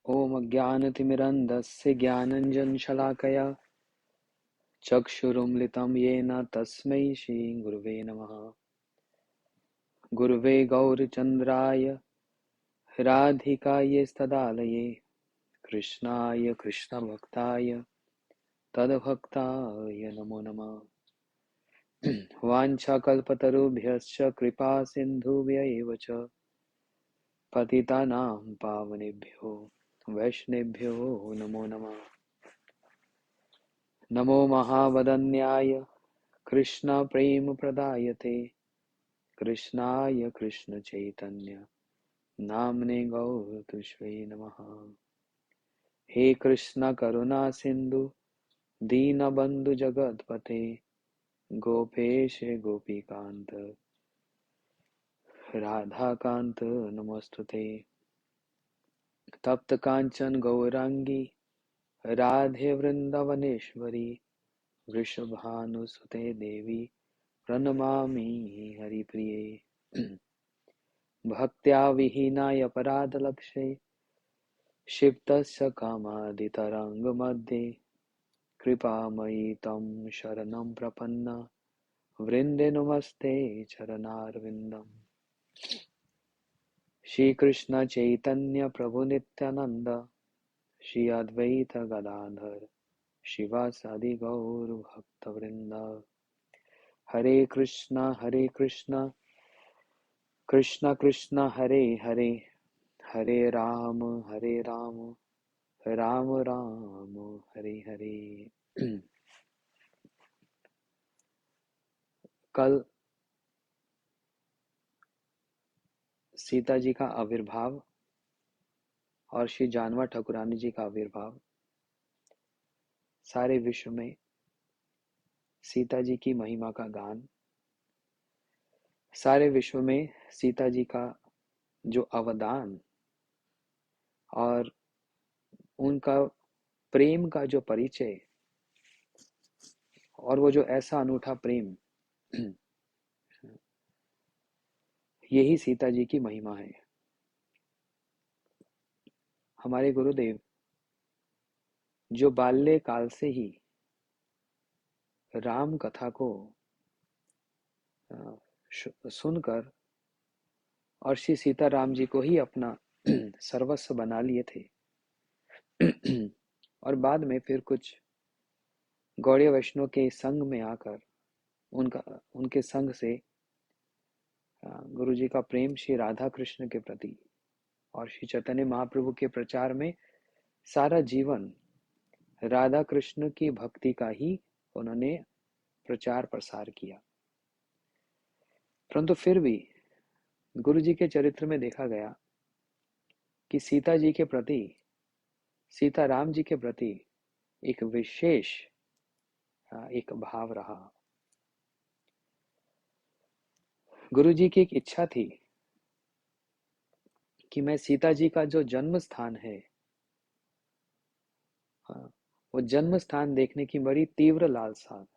ॐ अज्ञानतिमिरन्धस्य ज्ञानञ्जनशलाकया चक्षुरुन्मिलितं येन तस्मै श्रीगुरुवे नमः। गुरुवे गौरचन्द्राय राधिकायै तदालये कृष्णाय कृष्णभक्ताय तद्भक्ताय नमो नमः। वाञ्छाकल्पतरुभ्यश्च कृपा सिन्धुभ्य च पतितानां पावनेभ्यो वैष्णवेभ्यो नमो नमः। नमो महावदन्याय कृष्ण प्रेम प्रदायते कृष्णाय कृष्ण चैतन्य नामने गौरतुष्वे नमः। हे कृष्ण करुणा सिंधु दीनबंधु जगतपते गोपेश गोपीकांत राधाकांत नमोस्तुते। तप्त कांचन गौरांगी राधे वृंदावनेश्वरी वृषभानुसुते देवी प्रणमामि हरिप्रिये। भक्त्या विहीनाय अपराधलक्षे क्षिप्तस्य कामादितरङ्गमध्ये कृपामयि तं शरणं प्रपन्ना वृन्दे नमस्ते चरणारविन्दम्। श्रीकृष्ण चैतन्य प्रभु नित्यानंद श्री अद्वैत गदाधर शिवासादि गौर भक्तवृंद। हरे कृष्ण कृष्ण कृष्ण हरे हरे हरे राम राम राम हरे हरे। कल सीता जी का आविर्भाव और श्री जानवा ठाकुरानी जी का आविर्भाव, सारे विश्व में सीता जी की महिमा का गान, सारे विश्व में सीता जी का जो अवदान और उनका प्रेम का जो परिचय और वो जो ऐसा अनूठा प्रेम, यही सीता जी की महिमा है। हमारे गुरुदेव जो बाल्य काल से ही राम कथा को सुनकर और श्री सीताराम जी को ही अपना सर्वस्व बना लिए थे और बाद में फिर कुछ गौड़ीय वैष्णव के संग में आकर उनके संग से गुरु जी का प्रेम श्री राधा कृष्ण के प्रति और श्री चैतन्य महाप्रभु के प्रचार में सारा जीवन राधा कृष्ण की भक्ति का ही उन्होंने प्रचार प्रसार किया। परंतु फिर भी गुरु जी के चरित्र में देखा गया कि सीता जी के प्रति, सीताराम जी के प्रति एक विशेष एक भाव रहा। गुरु जी की एक इच्छा थी कि मैं सीता जी का जो जन्म स्थान है, वो जन्म स्थान देखने की बड़ी तीव्र लालसा।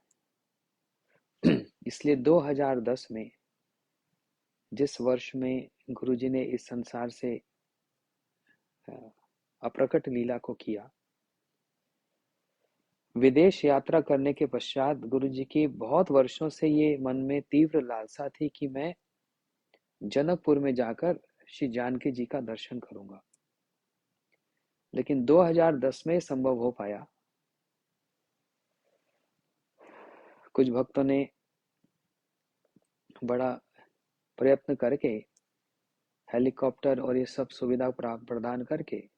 इसलिए 2010 में, जिस वर्ष में गुरु जी ने इस संसार से अप्रकट लीला को किया, विदेश यात्रा करने के पश्चात गुरु जी की बहुत वर्षों से ये मन में तीव्र लालसा थी कि मैं जनकपुर में जाकर श्री जानकी जी का दर्शन करूंगा। लेकिन 2010 में संभव हो पाया। कुछ भक्तों ने बड़ा प्रयत्न करके हेलीकॉप्टर और ये सब सुविधा प्रदान करके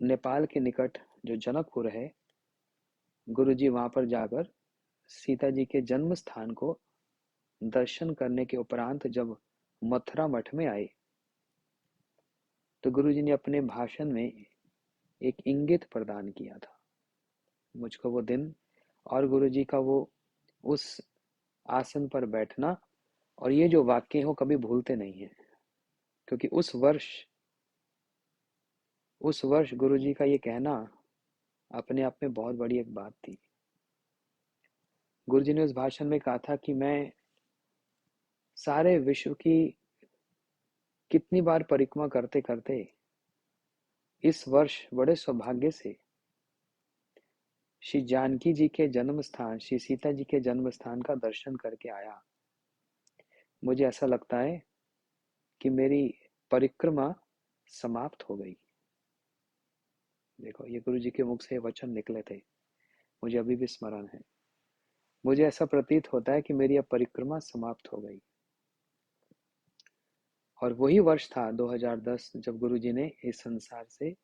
नेपाल के निकट जो जनकपुर है, गुरु जी वहां पर जाकर सीता जी के जन्म स्थान को दर्शन करने के उपरांत जब मथुरा मठ में आए तो गुरु जी ने अपने भाषण में एक इंगित प्रदान किया था। मुझको वो दिन और गुरु जी का वो उस आसन पर बैठना और ये जो वाक्य हो कभी भूलते नहीं है, क्योंकि उस वर्ष गुरु जी का ये कहना अपने आप में बहुत बड़ी एक बात थी। गुरु जी ने उस भाषण में कहा था कि मैं सारे विश्व की कितनी बार परिक्रमा करते करते इस वर्ष बड़े सौभाग्य से श्री जानकी जी के जन्म स्थान, श्री सीता जी के जन्म स्थान का दर्शन करके आया। मुझे ऐसा लगता है कि मेरी परिक्रमा समाप्त हो गई। देखो, ये गुरु जी के मुख से वचन निकले थे, मुझे अभी भी स्मरण है। मुझे ऐसा प्रतीत होता है कि मेरी अब परिक्रमा समाप्त हो गई। और वही वर्ष था 2010, जब गुरु जी ने इस संसार से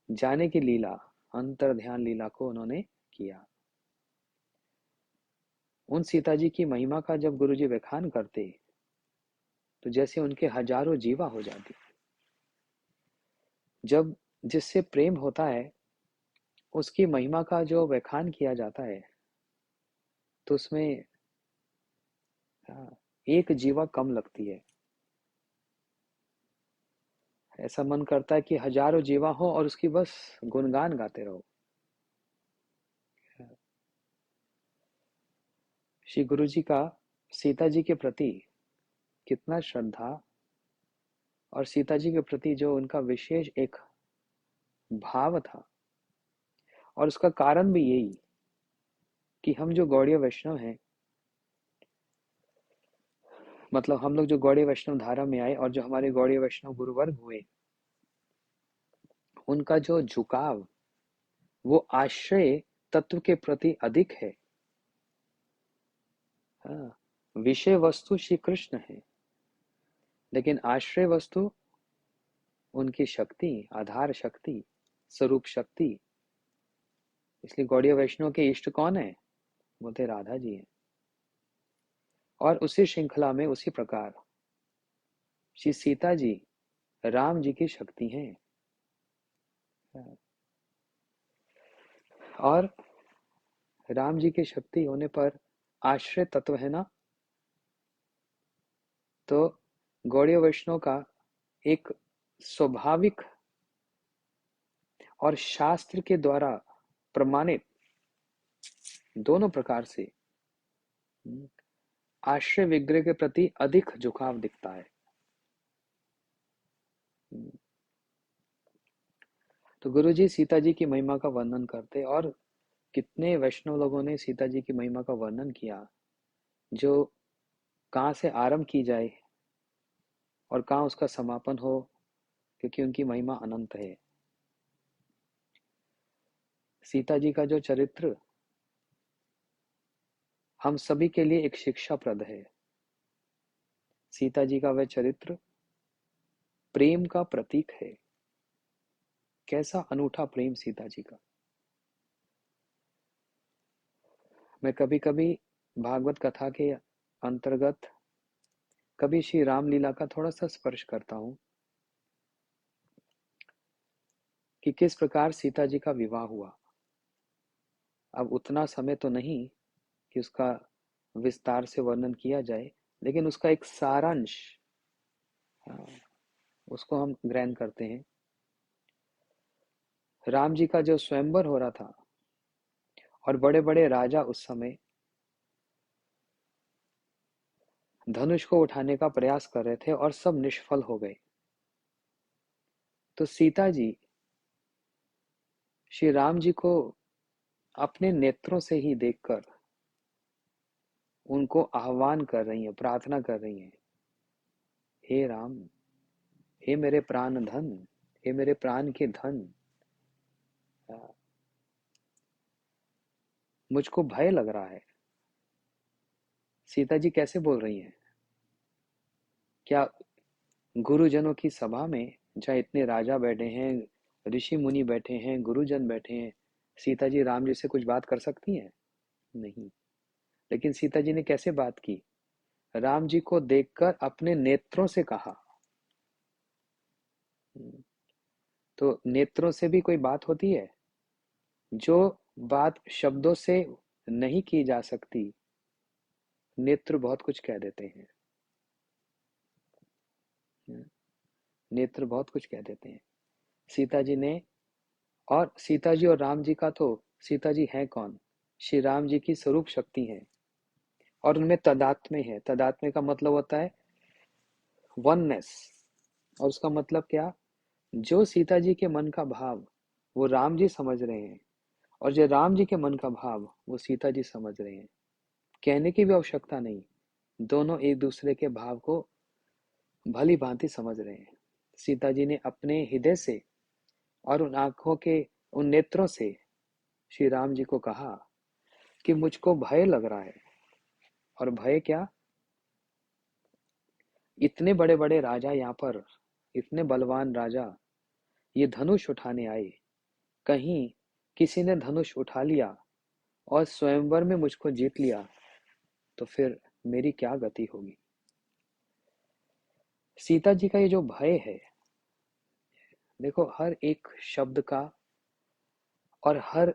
जाने की लीला, अंतर ध्यान लीला को उन्होंने किया। उन सीता जी की महिमा का जब गुरु जी व्याख्यान करते तो जैसे उनके हजारों जीवा हो जाती। जब जिससे प्रेम होता है उसकी महिमा का जो व्याख्यान किया जाता है तो उसमें एक जीवा कम लगती है। ऐसा मन करता है कि हजारों जीवा हो और उसकी बस गुणगान गाते रहो। श्री गुरु जी का सीता जी के प्रति कितना श्रद्धा और सीता जी के प्रति जो उनका विशेष एक भाव था, और उसका कारण भी यही कि हम जो गौड़ीय वैष्णव हैं, मतलब हम लोग जो गौड़ीय वैष्णव धारा में आए और जो हमारे गौड़ीय वैष्णव गुरुवर्ग हुए, उनका जो झुकाव वो आश्रय तत्व के प्रति अधिक है। हाँ, विषय वस्तु श्री कृष्ण है, लेकिन आश्रय वस्तु उनकी शक्ति, आधार शक्ति, स्वरूप शक्ति। इसलिए गौड़ीय वैष्णव के इष्ट कौन है? वो तो राधा जी हैं। और उसी श्रृंखला में उसी प्रकार श्री सीता जी राम जी की शक्ति हैं। और राम जी की शक्ति होने पर आश्रय तत्व है ना, तो गौड़ीय वैष्णव का एक स्वाभाविक और शास्त्र के द्वारा प्रमाणित दोनों प्रकार से आश्रय विग्रह के प्रति अधिक झुकाव दिखता है। तो गुरु जी सीता जी की महिमा का वर्णन करते, और कितने वैष्णव लोगों ने सीता जी की महिमा का वर्णन किया, जो कहाँ से आरंभ की जाए और कहाँ उसका समापन हो, क्योंकि उनकी महिमा अनंत है। सीता जी का जो चरित्र हम सभी के लिए एक शिक्षाप्रद है। सीता जी का वह चरित्र प्रेम का प्रतीक है। कैसा अनूठा प्रेम सीता जी का। मैं कभी कभी भागवत कथा के अंतर्गत कभी श्री रामलीला का थोड़ा सा स्पर्श करता हूँ कि किस प्रकार सीता जी का विवाह हुआ। अब उतना समय तो नहीं कि उसका विस्तार से वर्णन किया जाए, लेकिन उसका एक सारांश उसको हम ग्रहण करते हैं। राम जी का जो स्वयंवर हो रहा था और बड़े बड़े राजा उस समय धनुष को उठाने का प्रयास कर रहे थे और सब निष्फल हो गए, तो सीता जी श्री राम जी को अपने नेत्रों से ही देखकर उनको आह्वान कर रही हैं, प्रार्थना कर रही हैं, हे राम, हे मेरे प्राण धन, हे मेरे प्राण के धन, मुझको भय लग रहा है। सीता जी कैसे बोल रही हैं? क्या गुरुजनों की सभा में, जहाँ इतने राजा बैठे हैं, ऋषि मुनि बैठे हैं, गुरुजन बैठे हैं, सीता जी राम जी से कुछ बात कर सकती हैं? नहीं। लेकिन सीता जी ने कैसे बात की? राम जी को देखकर अपने नेत्रों से कहा। तो नेत्रों से भी कोई बात होती है? जो बात शब्दों से नहीं की जा सकती, नेत्र बहुत कुछ कह देते हैं। नेत्र बहुत कुछ कह देते हैं। सीता जी ने, और सीता जी और राम जी का तो, सीता जी हैं कौन? श्री राम जी की स्वरूप शक्ति है, और उनमें तदात्म्य है। तदात्म्य का मतलब होता है वननेस, और उसका मतलब क्या? जो सीता जी के मन का भाव वो राम जी समझ रहे हैं, और जो राम जी के मन का भाव वो सीता जी समझ रहे हैं। कहने की भी आवश्यकता नहीं, दोनों एक दूसरे के भाव को भली भांति समझ रहे हैं। सीता जी ने अपने हृदय से और उन आंखों के उन नेत्रों से श्री राम जी को कहा कि मुझको भय लग रहा है। और भय क्या, इतने बड़े बड़े राजा यहाँ पर, इतने बलवान राजा ये धनुष उठाने आए, कहीं किसी ने धनुष उठा लिया और स्वयंवर में मुझको जीत लिया तो फिर मेरी क्या गति होगी। सीता जी का ये जो भय है, देखो हर एक शब्द का और हर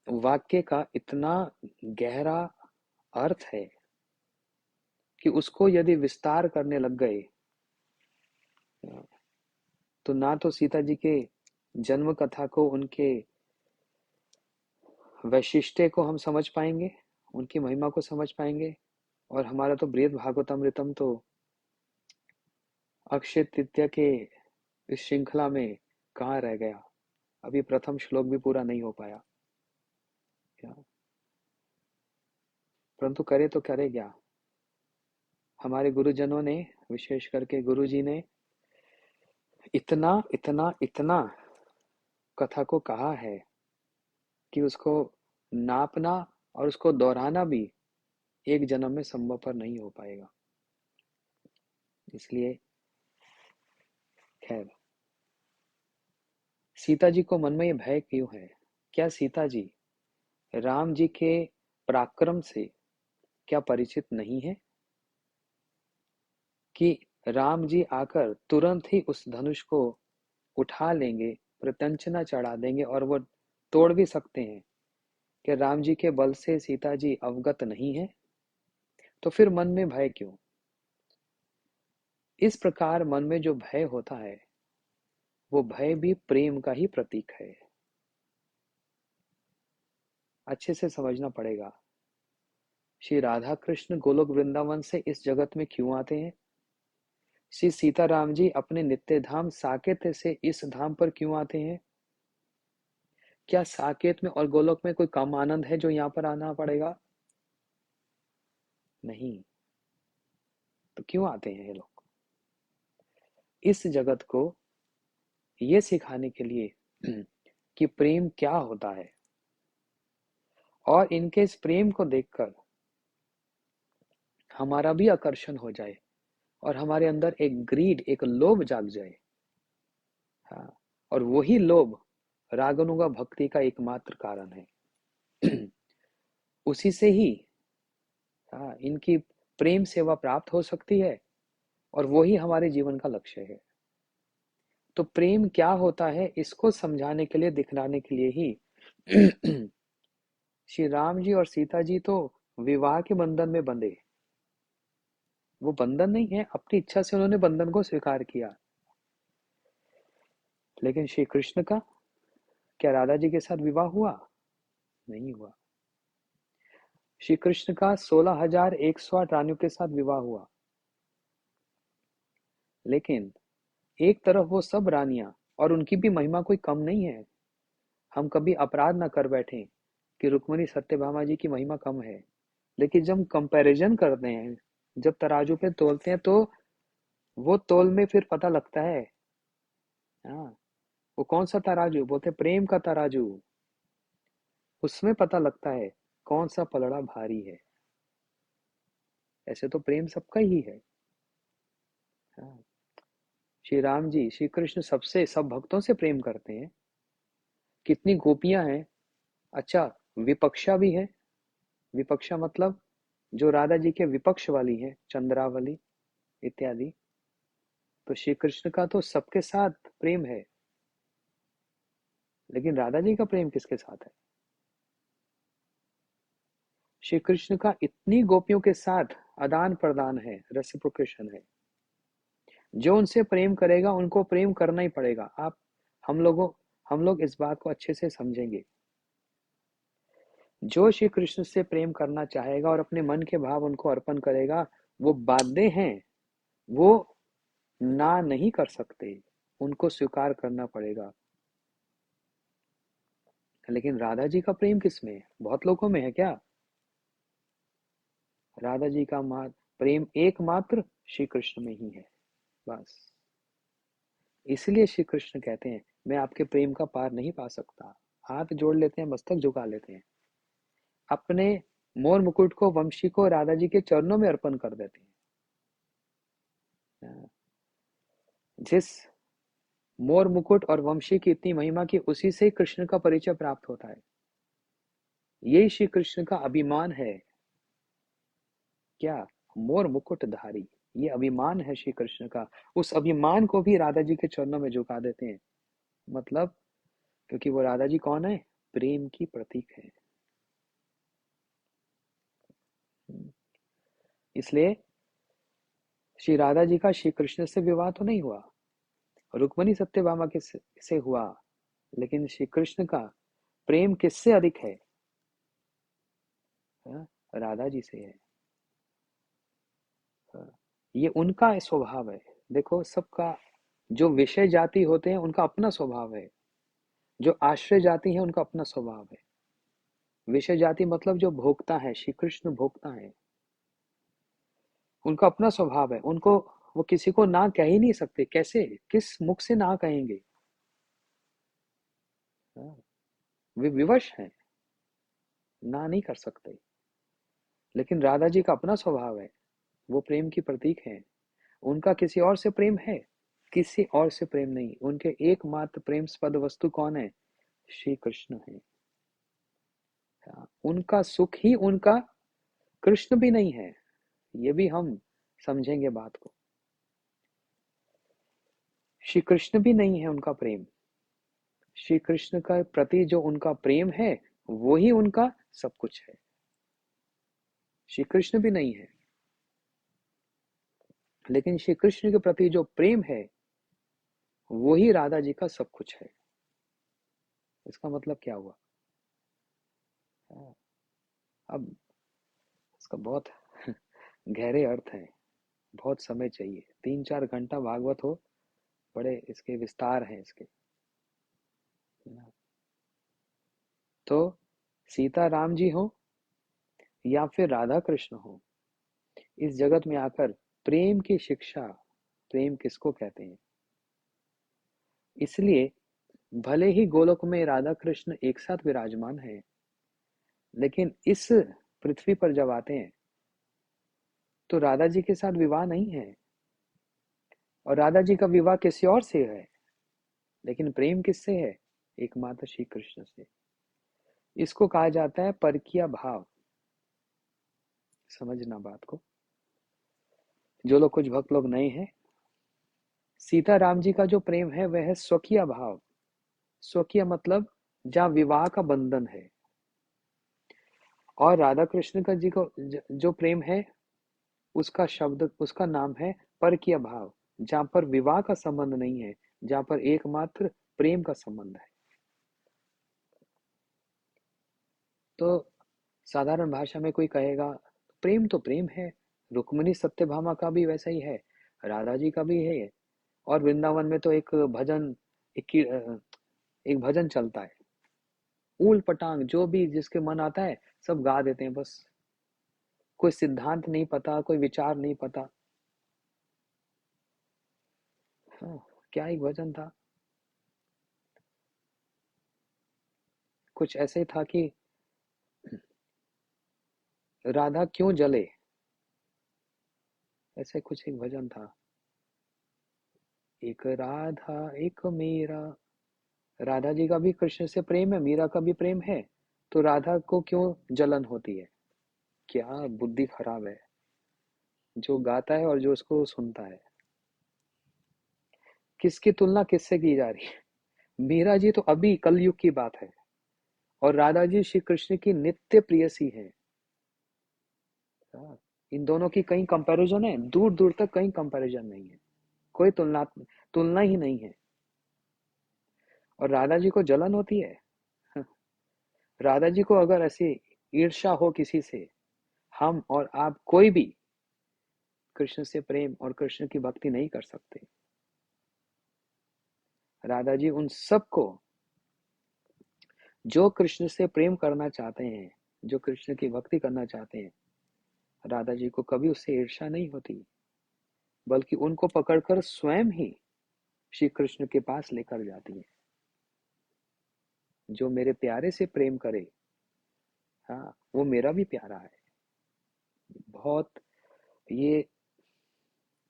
वाक्य का इतना गहरा अर्थ है कि उसको यदि विस्तार करने लग गए तो ना तो सीता जी के जन्म कथा को, उनके वैशिष्ट्य को हम समझ पाएंगे, उनकी महिमा को समझ पाएंगे, और हमारा तो बृहद भागवतमृतम तो अक्षय तृतीया के इस श्रृंखला में कहाँ रह गया। अभी प्रथम श्लोक भी पूरा नहीं हो पाया, परंतु करे तो करे क्या। हमारे गुरुजनों ने, विशेष करके गुरुजी ने इतना इतना इतना कथा को कहा है कि उसको नापना और उसको दोहराना भी एक जन्म में संभव पर नहीं हो पाएगा। इसलिए खैर, सीता जी को मन में ये भय क्यों है? क्या सीता जी राम जी के पराक्रम से क्या परिचित नहीं है कि राम जी आकर तुरंत ही उस धनुष को उठा लेंगे, प्रत्यंचना चढ़ा देंगे और वो तोड़ भी सकते हैं? कि राम जी के बल से सीता जी अवगत नहीं है? तो फिर मन में भय क्यों? इस प्रकार मन में जो भय होता है वो भय भी प्रेम का ही प्रतीक है। अच्छे से समझना पड़ेगा। श्री राधा कृष्ण गोलोक वृंदावन से इस जगत में क्यों आते हैं? श्री सीताराम जी अपने नित्य धाम साकेत से इस धाम पर क्यों आते हैं? क्या साकेत में और गोलोक में कोई कम आनंद है जो यहाँ पर आना पड़ेगा? नहीं। तो क्यों आते हैं ये लोग? इस जगत को ये सिखाने के लिए कि प्रेम क्या होता है, और इनके इस प्रेम को देखकर हमारा भी आकर्षण हो जाए और हमारे अंदर एक ग्रीड, एक लोभ जाग जाए। हाँ, और वही लोभ रागानुगा भक्ति का एकमात्र कारण है। उसी से ही हाँ, इनकी प्रेम सेवा प्राप्त हो सकती है, और वही हमारे जीवन का लक्ष्य है। तो प्रेम क्या होता है इसको समझाने के लिए, दिखलाने के लिए ही श्री राम जी और सीता जी तो विवाह के बंधन में बंधे। वो बंधन नहीं है, अपनी इच्छा से उन्होंने बंधन को स्वीकार किया। लेकिन श्री कृष्ण का क्या राधा जी के साथ विवाह हुआ? नहीं हुआ। श्री कृष्ण का 16,108 रानियों के साथ विवाह हुआ, लेकिन एक तरफ वो सब रानियां, और उनकी भी महिमा कोई कम नहीं है। हम कभी अपराध ना कर बैठे कि रुक्मिणी सत्यभामा जी की महिमा कम है, लेकिन जब कंपैरिजन करते हैं, जब तराजू पे तोलते हैं, तो वो तोल में फिर पता लगता है। हाँ, वो कौन सा तराजू बोलते हैं? प्रेम का तराजू। उसमें पता लगता है कौन सा पलड़ा भारी है। ऐसे तो प्रेम सबका ही है। हाँ, श्री राम जी, श्री कृष्ण सबसे, सब भक्तों से प्रेम करते हैं। कितनी गोपियां हैं। अच्छा, विपक्षा भी है। विपक्षा मतलब जो राधा जी के विपक्ष वाली है, चंद्रावली इत्यादि। तो श्री कृष्ण का तो सबके साथ प्रेम है, लेकिन राधा जी का प्रेम किसके साथ है? श्री कृष्ण का इतनी गोपियों के साथ आदान प्रदान है, रेसिप्रोकेशन है। जो उनसे प्रेम करेगा उनको प्रेम करना ही पड़ेगा। आप, हम लोग इस बात को अच्छे से समझेंगे। जो श्री कृष्ण से प्रेम करना चाहेगा और अपने मन के भाव उनको अर्पण करेगा, वो बाध्य हैं, वो ना नहीं कर सकते। उनको स्वीकार करना पड़ेगा। लेकिन राधा जी का प्रेम किसमें है? बहुत लोगों में है क्या? राधा जी का प्रेम एकमात्र श्री कृष्ण में ही है, बस। इसलिए श्री कृष्ण कहते हैं, मैं आपके प्रेम का पार नहीं पा सकता। हाथ जोड़ लेते हैं, मस्तक झुका लेते हैं, अपने मोर मुकुट को, वंशी को राधा जी के चरणों में अर्पण कर देते हैं। जिस मोर मुकुट और वंशी की इतनी महिमा की, उसी से कृष्ण का परिचय प्राप्त होता है। यही श्री कृष्ण का अभिमान है। क्या? मोर मुकुटधारी, ये अभिमान है श्री कृष्ण का। उस अभिमान को भी राधा जी के चरणों में झुका देते हैं। मतलब, क्योंकि वो राधा जी कौन है? प्रेम की प्रतीक है। इसलिए श्री राधा जी का श्री कृष्ण से विवाह तो नहीं हुआ, रुक्मणी सत्यभामा के से हुआ, लेकिन श्री कृष्ण का प्रेम किससे अधिक है? राधा जी से है। ये उनका स्वभाव है। देखो, सबका जो विषय जाति होते हैं उनका अपना स्वभाव है, जो आश्रय जाति है उनका अपना स्वभाव है। विषय जाति मतलब जो भोक्ता है, श्री कृष्ण भोक्ता है, उनका अपना स्वभाव है। उनको, वो किसी को ना कह ही नहीं सकते। कैसे, किस मुख से ना कहेंगे? वे विवश हैं, ना नहीं कर सकते। लेकिन राधा जी का अपना स्वभाव है, वो प्रेम की प्रतीक है। उनका किसी और से प्रेम है? किसी और से प्रेम नहीं। उनके एकमात्र प्रेमस्पद वस्तु कौन है? श्री कृष्ण है। उनका सुख ही उनका कृष्ण भी नहीं है, ये भी हम समझेंगे बात को। श्री कृष्ण भी नहीं है उनका प्रेम। श्री कृष्ण का प्रति जो उनका प्रेम है, वो ही उनका सब कुछ है। श्री कृष्ण भी नहीं है, लेकिन श्री कृष्ण के प्रति जो प्रेम है, वो ही राधा जी का सब कुछ है। इसका मतलब क्या हुआ? अब इसका बहुत गहरे अर्थ है, बहुत समय चाहिए। 3-4 घंटा भागवत हो, बड़े इसके विस्तार हैं इसके। तो सीता राम जी हो या फिर राधा कृष्ण हो, इस जगत में आकर प्रेम की शिक्षा, प्रेम किसको कहते हैं? इसलिए भले ही गोलोक में राधा कृष्ण एक साथ विराजमान है, लेकिन इस पृथ्वी पर जब आते हैं तो राधा जी के साथ विवाह नहीं है, और राधा जी का विवाह किसी और से है, लेकिन प्रेम किससे है? एकमात्र श्री कृष्ण से। इसको कहा जाता है परकीय भाव। समझना बात को, जो लोग, कुछ भक्त लोग नए हैं। सीता राम जी का जो प्रेम है वह है स्वकीय भाव। स्वकीय मतलब जहाँ विवाह का बंधन है। और राधा कृष्ण का जी को जो प्रेम है, उसका शब्द, उसका नाम है परकीय भाव, जहाँ पर विवाह का संबंध नहीं है, जहाँ पर एकमात्र प्रेम का संबंध है। तो साधारण भाषा में कोई कहेगा प्रेम तो प्रेम है, रुक्मिणी सत्यभामा का भी वैसा ही है, राधा जी का भी है। और वृंदावन में तो एक भजन, एक भजन चलता है, ऊल पटांग, जो भी जिसके मन आता है सब गा देते हैं बस। कोई सिद्धांत नहीं पता, कोई विचार नहीं पता। हाँ, क्या एक भजन था, कुछ ऐसे था कि राधा क्यों जले, ऐसे कुछ एक भजन था। एक राधा एक मीरा, राधा जी का भी कृष्ण से प्रेम है, मीरा का भी प्रेम है, तो राधा को क्यों जलन होती है? क्या बुद्धि खराब है, जो गाता है और जो उसको सुनता है। किसकी तुलना किससे की जा रही है? मीरा जी तो अभी कलयुग की बात है, और राधा जी श्री कृष्ण की नित्य प्रेयसी है। इन दोनों की कहीं कंपैरिजन है? दूर दूर तक कहीं कंपैरिजन नहीं है, कोई तुलना ही नहीं है। और राधा जी को जलन होती है? राधा जी को अगर ऐसी ईर्ष्या हो किसी से, हम और आप कोई भी कृष्ण से प्रेम और कृष्ण की भक्ति नहीं कर सकते। राधा जी उन सबको जो कृष्ण से प्रेम करना चाहते हैं, जो कृष्ण की भक्ति करना चाहते हैं, राधा जी को कभी उससे ईर्ष्या नहीं होती, बल्कि उनको पकड़कर स्वयं ही श्री कृष्ण के पास लेकर जाती है। जो मेरे प्यारे से प्रेम करे, हाँ, वो मेरा भी प्यारा है। बहुत ये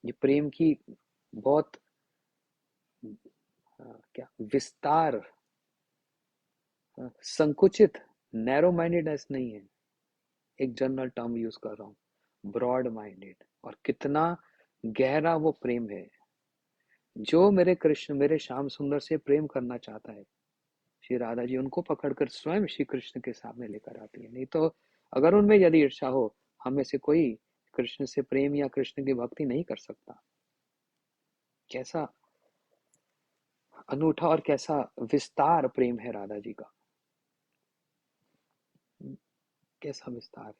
ये प्रेम की बहुत क्या विस्तार, संकुचित, नैरो माइंडेडनेस नहीं है। एक जनरल टर्म यूज कर रहा हूँ, ब्रॉड माइंडेड। और कितना गहरा वो प्रेम है। जो मेरे कृष्ण, मेरे श्याम सुंदर से प्रेम करना चाहता है, श्री राधा जी उनको पकड़कर स्वयं श्री कृष्ण के सामने लेकर आती है। नहीं तो अगर उनमें यदि ईर्ष्या हो, हम में से कोई कृष्ण से प्रेम या कृष्ण की भक्ति नहीं कर सकता। कैसा अनूठा और कैसा विस्तार प्रेम है राधा जी का, कैसा विस्तार है।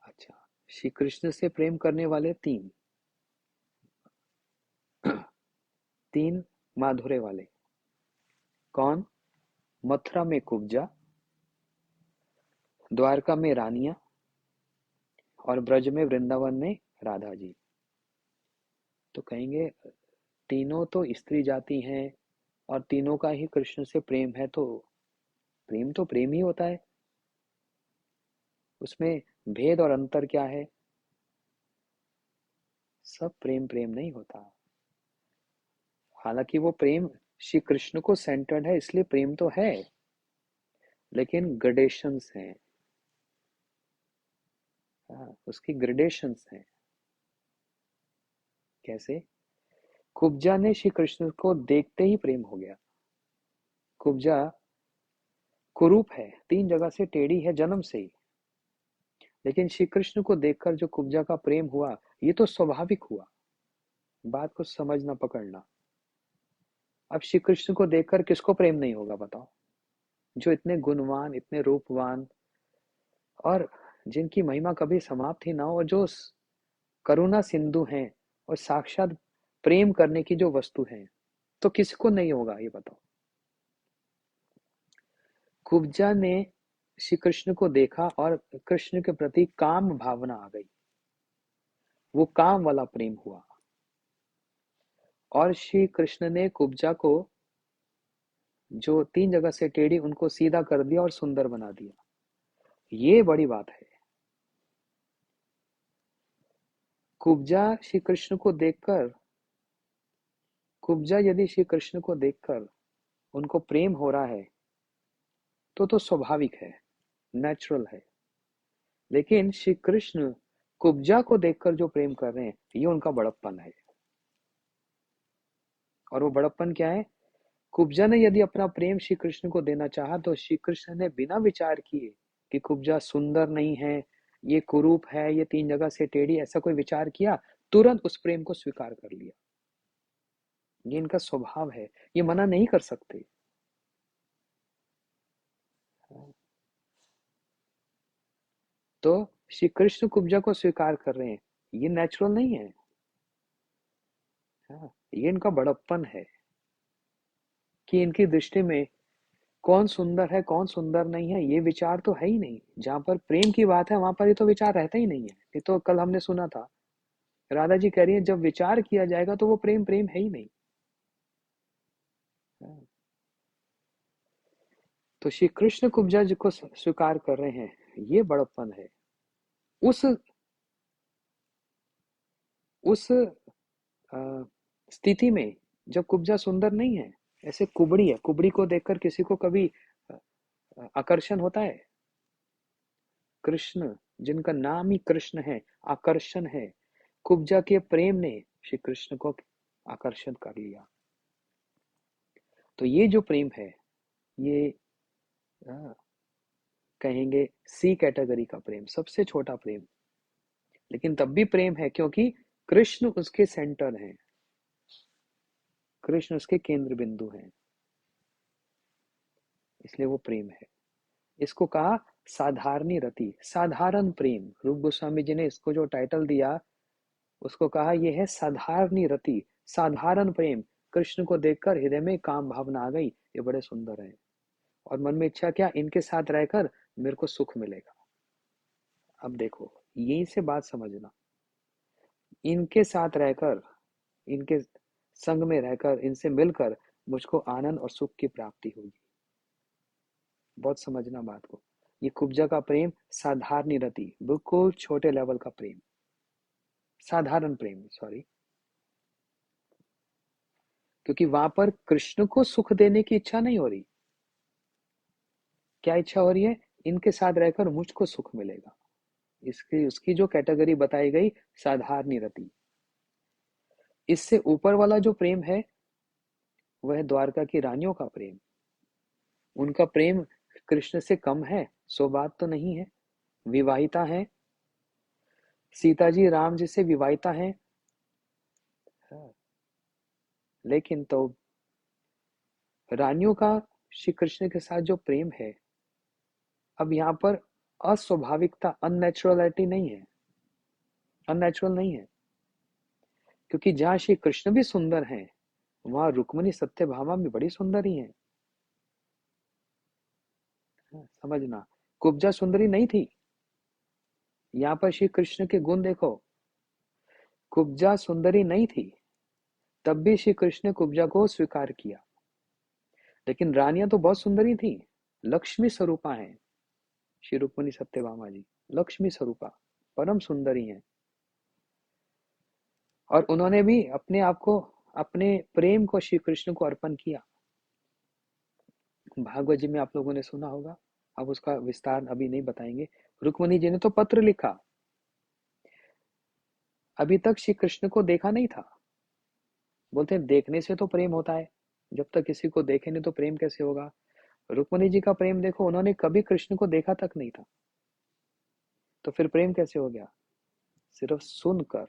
अच्छा, श्री कृष्ण से प्रेम करने वाले तीन तीन माधुर्य वाले कौन? मथुरा में कुब्जा, द्वारका में रानिया, और ब्रज में वृंदावन में राधा जी। तो कहेंगे तीनों तो स्त्री जाति हैं और तीनों का ही कृष्ण से प्रेम है, तो प्रेम ही होता है। उसमें भेद और अंतर क्या है? सब प्रेम प्रेम नहीं होता। हालांकि वो प्रेम श्री कृष्ण को सेंटर्ड है, इसलिए प्रेम तो है, लेकिन ग्रेडेशंस हैं। हाँ, उसकी ग्रेडेशंस हैं। कैसे? कुब्जा ने श्री कृष्ण को देखते ही प्रेम हो गया। कुब्जा कुरूप है, तीन जगह से टेढ़ी है जन्म से ही, लेकिन श्री कृष्ण को देखकर जो कुब्जा का प्रेम हुआ, ये तो स्वाभाविक हुआ। बात को समझना, पकड़ना। अब श्री कृष्ण को देखकर किसको प्रेम नहीं होगा बताओ? जो इतने गुणवान, इतने रूपवान, और जिनकी महिमा कभी समाप्त ही ना हो, और जो करुणा सिंधु हैं, और साक्षात प्रेम करने की जो वस्तु है, तो किसको नहीं होगा ये बताओ? कुब्जा ने श्री कृष्ण को देखा और कृष्ण के प्रति काम भावना आ गई, वो काम वाला प्रेम हुआ। और श्री कृष्ण ने कुब्जा को, जो तीन जगह से टेढ़ी, उनको सीधा कर दिया और सुंदर बना दिया। ये बड़ी बात है। कुब्जा श्री कृष्ण को देखकर, कुब्जा यदि श्री कृष्ण को देखकर उनको प्रेम हो रहा है, तो स्वाभाविक है, नेचुरल है। लेकिन श्री कृष्ण कुब्जा को देखकर जो प्रेम कर रहे हैं, ये उनका बड़प्पन है। और वो बड़प्पन क्या है? कुब्जा ने यदि अपना प्रेम श्री कृष्ण को देना चाहा, तो श्री कृष्ण ने बिना विचार किए कि कुब्जा सुंदर नहीं है, ये कुरूप है, ये तीन जगह से टेढ़ी, ऐसा कोई विचार किया, तुरंत उस प्रेम को स्वीकार कर लिया। ये इनका स्वभाव है, ये मना नहीं कर सकते। तो श्री कृष्ण कुब्जा को स्वीकार कर रहे हैं, ये नेचुरल नहीं है। हाँ, ये इनका बड़प्पन है कि इनकी दृष्टि में कौन सुंदर है, कौन सुंदर नहीं है, ये विचार तो है ही नहीं। जहां पर प्रेम की बात है, वहां पर ये तो विचार रहता ही नहीं है। ये तो कल हमने सुना था, राधा जी कह रही है जब विचार किया जाएगा तो वो प्रेम प्रेम है ही नहीं। हाँ, तो श्री कृष्ण कुब्जा जी को स्वीकार कर रहे हैं, ये बड़प्पन है। उस उस स्थिति में जब कुब्जा सुंदर नहीं है, ऐसे कुबड़ी है, कुबड़ी को देखकर किसी को कभी आकर्षण होता है? कृष्ण, जिनका नाम ही कृष्ण है, आकर्षण है, कुब्जा के प्रेम ने श्री कृष्ण को आकर्षण कर लिया। तो ये जो प्रेम है, ये आ, कहेंगे सी कैटेगरी का प्रेम, सबसे छोटा प्रेम, लेकिन तब भी प्रेम है, क्योंकि कृष्ण उसके सेंटर हैं, कृष्ण उसके केंद्र बिंदु हैं, इसलिए वो प्रेम है। इसको कहा साधारणी रति, साधारण प्रेम। रूप गोस्वामी जी ने इसको जो टाइटल दिया, उसको कहा यह है साधारणी रति, साधारण प्रेम। कृष्ण को देखकर हृदय में काम भावना आ गई, ये बड़े सुंदर है। और मन में इच्छा क्या, इनके साथ रहकर मेरे को सुख मिलेगा। अब देखो, यहीं से बात समझना, इनके साथ रहकर, इनके संग में रहकर, इनसे मिलकर मुझको आनंद और सुख की प्राप्ति होगी। बहुत समझना बात को। ये कुब्जा का प्रेम साधारण रति, बिल्कुल छोटे लेवल का प्रेम, साधारण प्रेम, सॉरी। क्योंकि वहां पर कृष्ण को सुख देने की इच्छा नहीं हो रही। क्या इच्छा हो रही है, इनके साथ रहकर मुझको सुख मिलेगा। इसकी उसकी जो कैटेगरी बताई गई, साधारण रति। इससे ऊपर वाला जो प्रेम है वह द्वारका की रानियों का प्रेम। उनका प्रेम कृष्ण से कम है, सो बात तो नहीं है। विवाहिता है, सीता जी राम जी से विवाहिता है। लेकिन तो रानियों का श्री कृष्ण के साथ जो प्रेम है, अब यहाँ पर अस्वाभाविकता, अननेचुरलिटी नहीं है, अननेचुरल नहीं है। क्योंकि जहाँ श्री कृष्ण भी सुंदर हैं, वहां रुक्मिणी सत्यभामा भी बड़ी सुंदर ही है। समझना, कुब्जा सुंदरी नहीं थी। यहाँ पर श्री कृष्ण के गुण देखो, कुब्जा सुंदरी नहीं थी, तब भी श्री कृष्ण ने कुब्जा को स्वीकार किया। लेकिन रानियां तो बहुत सुंदरी थी, लक्ष्मी स्वरूपा हैं। श्री रुक्मिणी सत्यभामा जी लक्ष्मी स्वरूपा, परम सुंदरी हैं। और उन्होंने भी अपने आप को, अपने प्रेम को श्री कृष्ण को अर्पण किया। भागवत जी में आप लोगों ने सुना होगा, अब उसका विस्तार अभी नहीं बताएंगे। रुक्मिणी जी ने तो पत्र लिखा, अभी तक श्री कृष्ण को देखा नहीं था। बोलते हैं देखने से तो प्रेम होता है, जब तक किसी को देखे नहीं तो प्रेम कैसे होगा। रुक्मिणी जी का प्रेम देखो, उन्होंने कभी कृष्ण को देखा तक नहीं था, तो फिर प्रेम कैसे हो गया। सिर्फ सुनकर,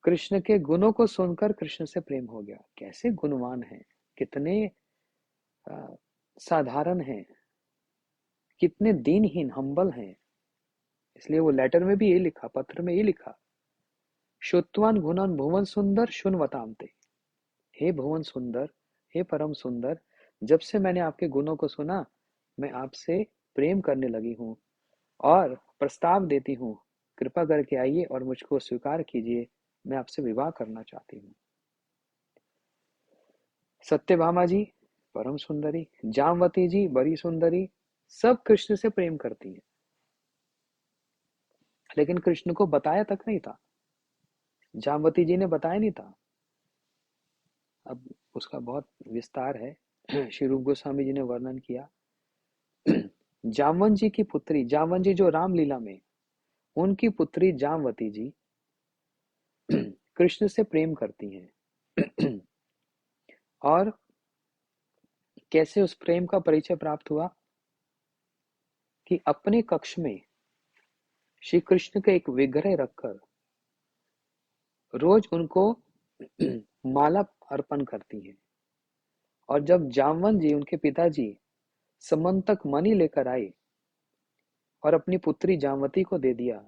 कृष्ण के गुणों को सुनकर कृष्ण से प्रेम हो गया। कैसे गुणवान हैं, कितने साधारण हैं, कितने दीनहीन, हम्बल हैं। इसलिए वो लेटर में भी ये लिखा, पत्र में ये लिखा, श्रुत्वान गुणन भुवन सुंदर शुनवतामते। हे भुवन सुंदर, हे परम सुंदर, जब से मैंने आपके गुणों को सुना, मैं आपसे प्रेम करने लगी हूँ और प्रस्ताव देती हूँ, कृपा करके आइए और मुझको स्वीकार कीजिए, मैं आपसे विवाह करना चाहती हूँ। सत्यभामा जी परम सुंदरी, जामवती जी बड़ी सुंदरी, सब कृष्ण से प्रेम करती हैं, लेकिन कृष्ण को बताया तक नहीं था। जामवती जी ने बताया नहीं था। अब उसका बहुत विस्तार है। श्री रूप गोस्वामी जी ने वर्णन किया। जामवन जी की पुत्री, जामवन जी जो रामलीला में, उनकी पुत्री जामवती जी कृष्ण से प्रेम करती हैं। और कैसे उस प्रेम का परिचय प्राप्त हुआ कि अपने कक्ष में श्री कृष्ण का एक विग्रह रखकर रोज उनको माला अर्पण करती हैं। और जब जामवन जी, उनके पिताजी, समंतक मणि लेकर आए और अपनी पुत्री जामवती को दे दिया,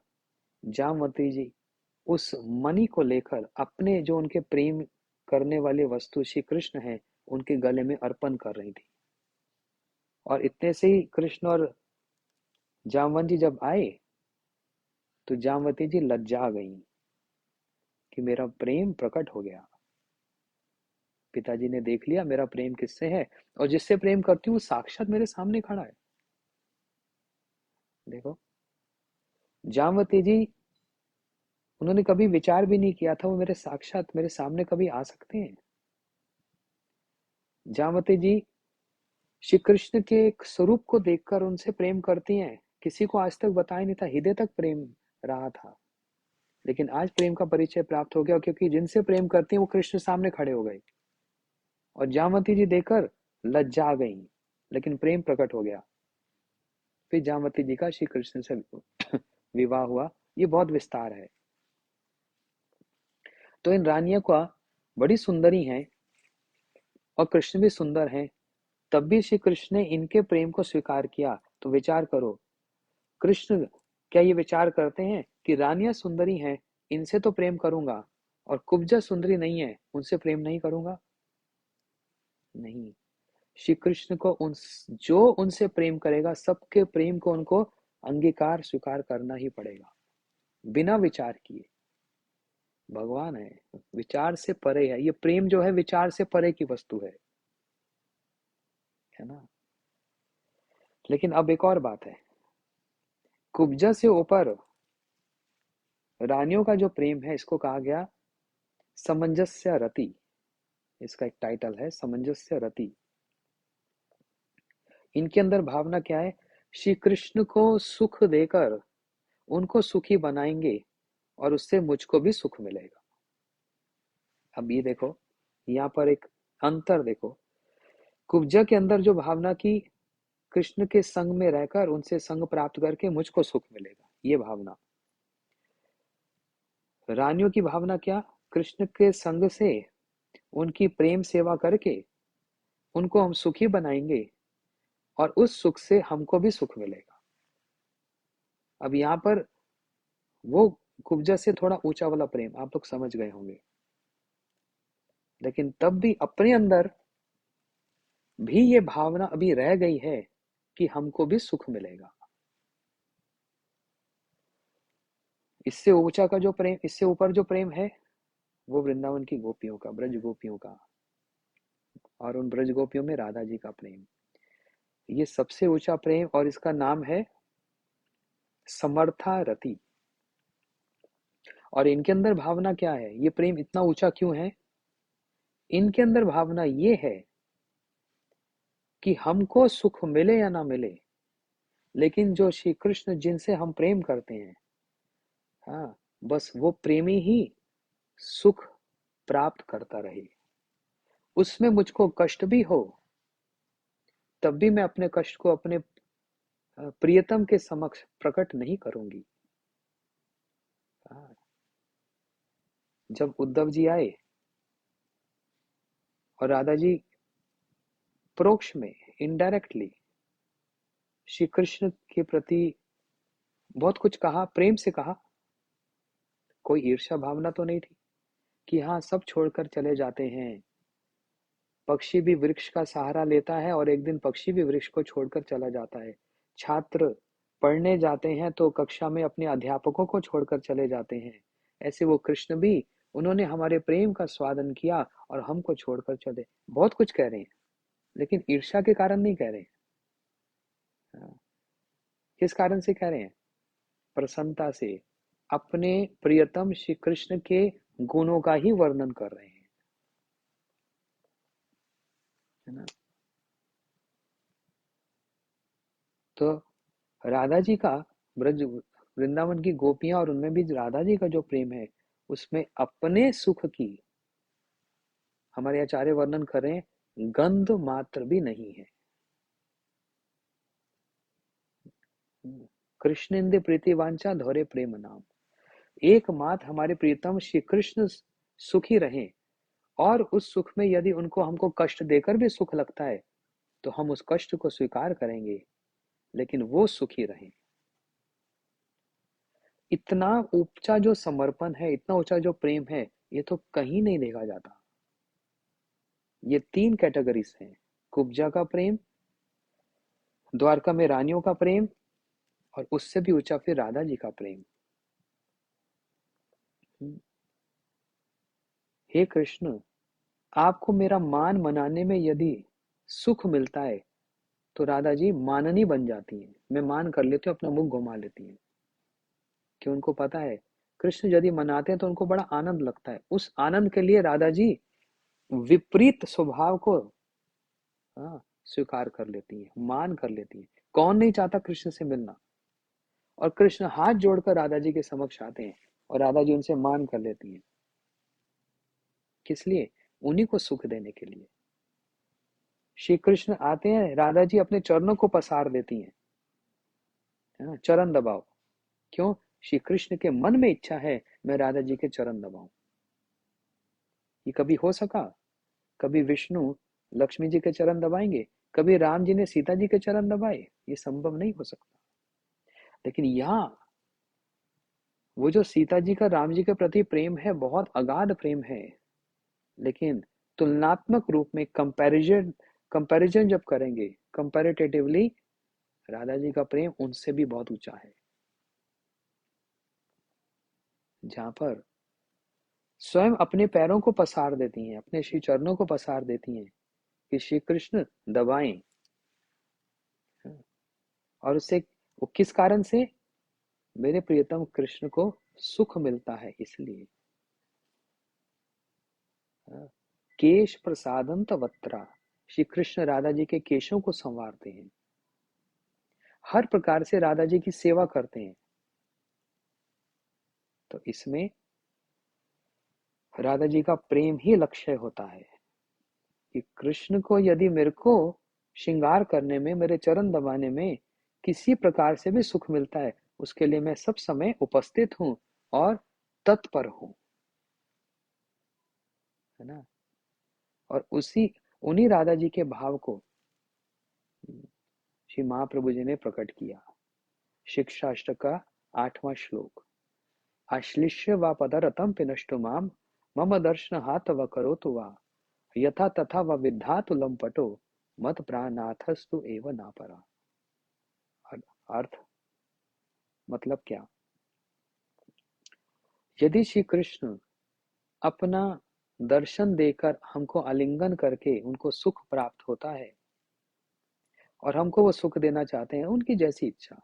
जामवती जी उस मणि को लेकर अपने जो उनके प्रेम करने वाले वस्तु श्री कृष्ण है, उनके गले में अर्पण कर रही थी। और इतने से ही कृष्ण और जामवन जी जब आए तो जामवती जी लज्जा गई कि मेरा प्रेम प्रकट हो गया। पिताजी ने देख लिया मेरा प्रेम किससे है, और जिससे प्रेम करती हूँ वो साक्षात मेरे सामने खड़ा है। देखो, जामवती जी, उन्होंने कभी विचार भी नहीं किया था वो मेरे साक्षात मेरे सामने कभी आ सकते हैं। जामवती जी श्री कृष्ण के एक स्वरूप को देखकर उनसे प्रेम करती हैं। किसी को आज तक बताया नहीं था, हृदय तक प्रेम रहा था, लेकिन आज प्रेम का परिचय प्राप्त हो गया, क्योंकि जिनसे प्रेम करती हैं वो कृष्ण सामने खड़े हो गए। और जामवती जी देखकर लज्जा गई, लेकिन प्रेम प्रकट हो गया। फिर जामवती जी का श्री कृष्ण से विवाह हुआ। ये बहुत विस्तार है। तो इन रानियों का बड़ी सुंदरी हैं और कृष्ण भी सुंदर हैं, तब भी श्री कृष्ण ने इनके प्रेम को स्वीकार किया। तो विचार करो, कृष्ण क्या ये विचार करते हैं कि रानियां सुंदरी हैं इनसे तो प्रेम करूंगा, और कुब्जा सुंदरी नहीं है उनसे प्रेम नहीं करूंगा? नहीं। श्री कृष्ण को उन जो उनसे प्रेम करेगा, सबके प्रेम को उनको अंगीकार स्वीकार करना ही पड़ेगा, बिना विचार किए। भगवान है, विचार से परे है, ये प्रेम जो है विचार से परे की वस्तु है ना। लेकिन अब एक और बात है, कुब्जा से ऊपर रानियों का जो प्रेम है, इसको कहा गया सामंजस्य रति। इसका एक टाइटल है सामंजस्य रति। इनके अंदर भावना क्या है? श्री कृष्ण को सुख देकर उनको सुखी बनाएंगे, और उससे मुझको भी सुख मिलेगा। अब ये देखो, यहाँ पर एक अंतर देखो। कुब्जा के अंदर जो भावना की कृष्ण के संग में रहकर उनसे संग प्राप्त करके मुझको सुख मिलेगा, ये भावना। रानियों की भावना क्या? कृष्ण के संग से उनकी प्रेम सेवा करके उनको हम सुखी बनाएंगे, और उस सुख से हमको भी सुख मिलेगा। अब यहाँ पर वो कुब्जा से थोड़ा ऊंचा वाला प्रेम आप लोग समझ गए होंगे, लेकिन तब भी अपने अंदर भी ये भावना अभी रह गई है कि हमको भी सुख मिलेगा। इससे ऊंचा का जो प्रेम, इससे ऊपर जो प्रेम है, वो वृंदावन की गोपियों का, ब्रज गोपियों का, और उन ब्रज गोपियों में राधा जी का प्रेम, ये सबसे ऊंचा प्रेम, और इसका नाम है समर्था रति। और इनके अंदर भावना क्या है? ये प्रेम इतना ऊंचा क्यों है? इनके अंदर भावना ये है कि हमको सुख मिले या ना मिले, लेकिन जो श्री कृष्ण जिनसे हम प्रेम करते हैं, हाँ, बस वो प्रेमी ही सुख प्राप्त करता रहे। उसमें मुझको कष्ट भी हो, तब भी मैं अपने कष्ट को अपने प्रियतम के समक्ष प्रकट नहीं करूंगी। हाँ, जब उद्धव जी आए और राधा जी परोक्ष में, इनडायरेक्टली श्री कृष्ण के प्रति बहुत कुछ कहा, प्रेम से कहा, कोई ईर्ष्या भावना तो नहीं थी कि हाँ सब छोड़कर चले जाते हैं। पक्षी भी वृक्ष का सहारा लेता है, और एक दिन पक्षी भी वृक्ष को छोड़कर चला जाता है। छात्र पढ़ने जाते हैं तो कक्षा में अपने अध्यापकों को छोड़कर चले जाते हैं। ऐसे वो कृष्ण भी, उन्होंने हमारे प्रेम का स्वादन किया और हमको छोड़कर चले। बहुत कुछ कह रहे हैं, लेकिन ईर्ष्या के कारण नहीं कह रहे हैं। हाँ, किस कारण से कह रहे हैं? प्रसन्नता से, अपने प्रियतम श्री कृष्ण के गुणों का ही वर्णन कर रहे हैं, है ना। तो राधा जी का, ब्रज वृंदावन की गोपियां और उनमें भी राधा जी का जो प्रेम है, उसमें अपने सुख की, हमारे आचार्य वर्णन करें, गंध मात्र भी नहीं है। कृष्ण इंदे प्रीति वांछा धोरे प्रेम नाम। एकमात्र हमारे प्रीतम श्री कृष्ण सुखी रहे, और उस सुख में यदि उनको हमको कष्ट देकर भी सुख लगता है, तो हम उस कष्ट को स्वीकार करेंगे, लेकिन वो सुखी रहें। इतना ऊंचा जो समर्पण है, इतना ऊंचा जो प्रेम है, ये तो कहीं नहीं देखा जाता। ये तीन कैटेगरीज हैं: कुब्जा का प्रेम, द्वारका में रानियों का प्रेम, और उससे भी ऊंचा फिर राधा जी का प्रेम। हे कृष्ण, आपको मेरा मान मनाने में यदि सुख मिलता है, तो राधा जी माननी बन जाती हैं। मैं मान कर लेती हूँ, अपना मुख घुमा लेती हैं, कि उनको पता है कृष्ण यदि मनाते हैं तो उनको बड़ा आनंद लगता है। उस आनंद के लिए राधा जी विपरीत स्वभाव को, हाँ, स्वीकार कर लेती हैं, मान कर लेती हैं। कौन नहीं चाहता कृष्ण से मिलना? और कृष्ण हाथ जोड़कर राधा जी के समक्ष आते हैं, और राधा जी उनसे मान कर लेती हैं। किस लिए? उन्हीं को सुख देने के लिए। श्री कृष्ण आते हैं, राधा जी अपने चरणों को पसार देती हैं, है ना, चरण दबाओ। क्यों? श्री कृष्ण के मन में इच्छा है मैं राधा जी के चरण दबाऊं। ये कभी हो सका? कभी विष्णु लक्ष्मी जी के चरण दबाएंगे? कभी राम जी ने सीता जी के चरण दबाए? ये संभव नहीं हो सकता। लेकिन यहाँ वो जो सीता जी का राम जी के प्रति प्रेम है बहुत अगाध प्रेम है, लेकिन तुलनात्मक रूप में कंपैरिजन कंपैरिजन जब करेंगे, कंपैरेटिवली राधा जी का प्रेम उनसे भी बहुत ऊंचा है। जहां पर स्वयं अपने पैरों को पसार देती हैं, अपने श्री चरणों को पसार देती हैं कि श्री कृष्ण दबाएं। और उससे वो किस कारण से? मेरे प्रियतम कृष्ण को सुख मिलता है इसलिए। केश प्रसादंत वत्रा, श्री कृष्ण राधा जी के केशों को संवारते हैं, हर प्रकार से राधा जी की सेवा करते हैं। तो इसमें राधा जी का प्रेम ही लक्ष्य होता है कि कृष्ण को यदि मेरे को श्रृंगार करने में, मेरे चरण दबाने में किसी प्रकार से भी सुख मिलता है, उसके लिए मैं सब समय उपस्थित हूं और तत्पर हूं, है ना। और उसी उन्हीं राधा जी के भाव को श्री महाप्रभु जी ने प्रकट किया। शिक्षाष्टक का 8वां श्लोक, आश्लिष्य व पदरतम पिनष्टु माम मम दर्शन हाथ व करोतु वा यथा तथा व विद्धातु लंपटो मत प्राणाथस्तु एव ना परा। अर्थ मतलब क्या? यदि श्री कृष्ण अपना दर्शन देकर हमको आलिंगन करके उनको सुख प्राप्त होता है और हमको वो सुख देना चाहते हैं, उनकी जैसी इच्छा,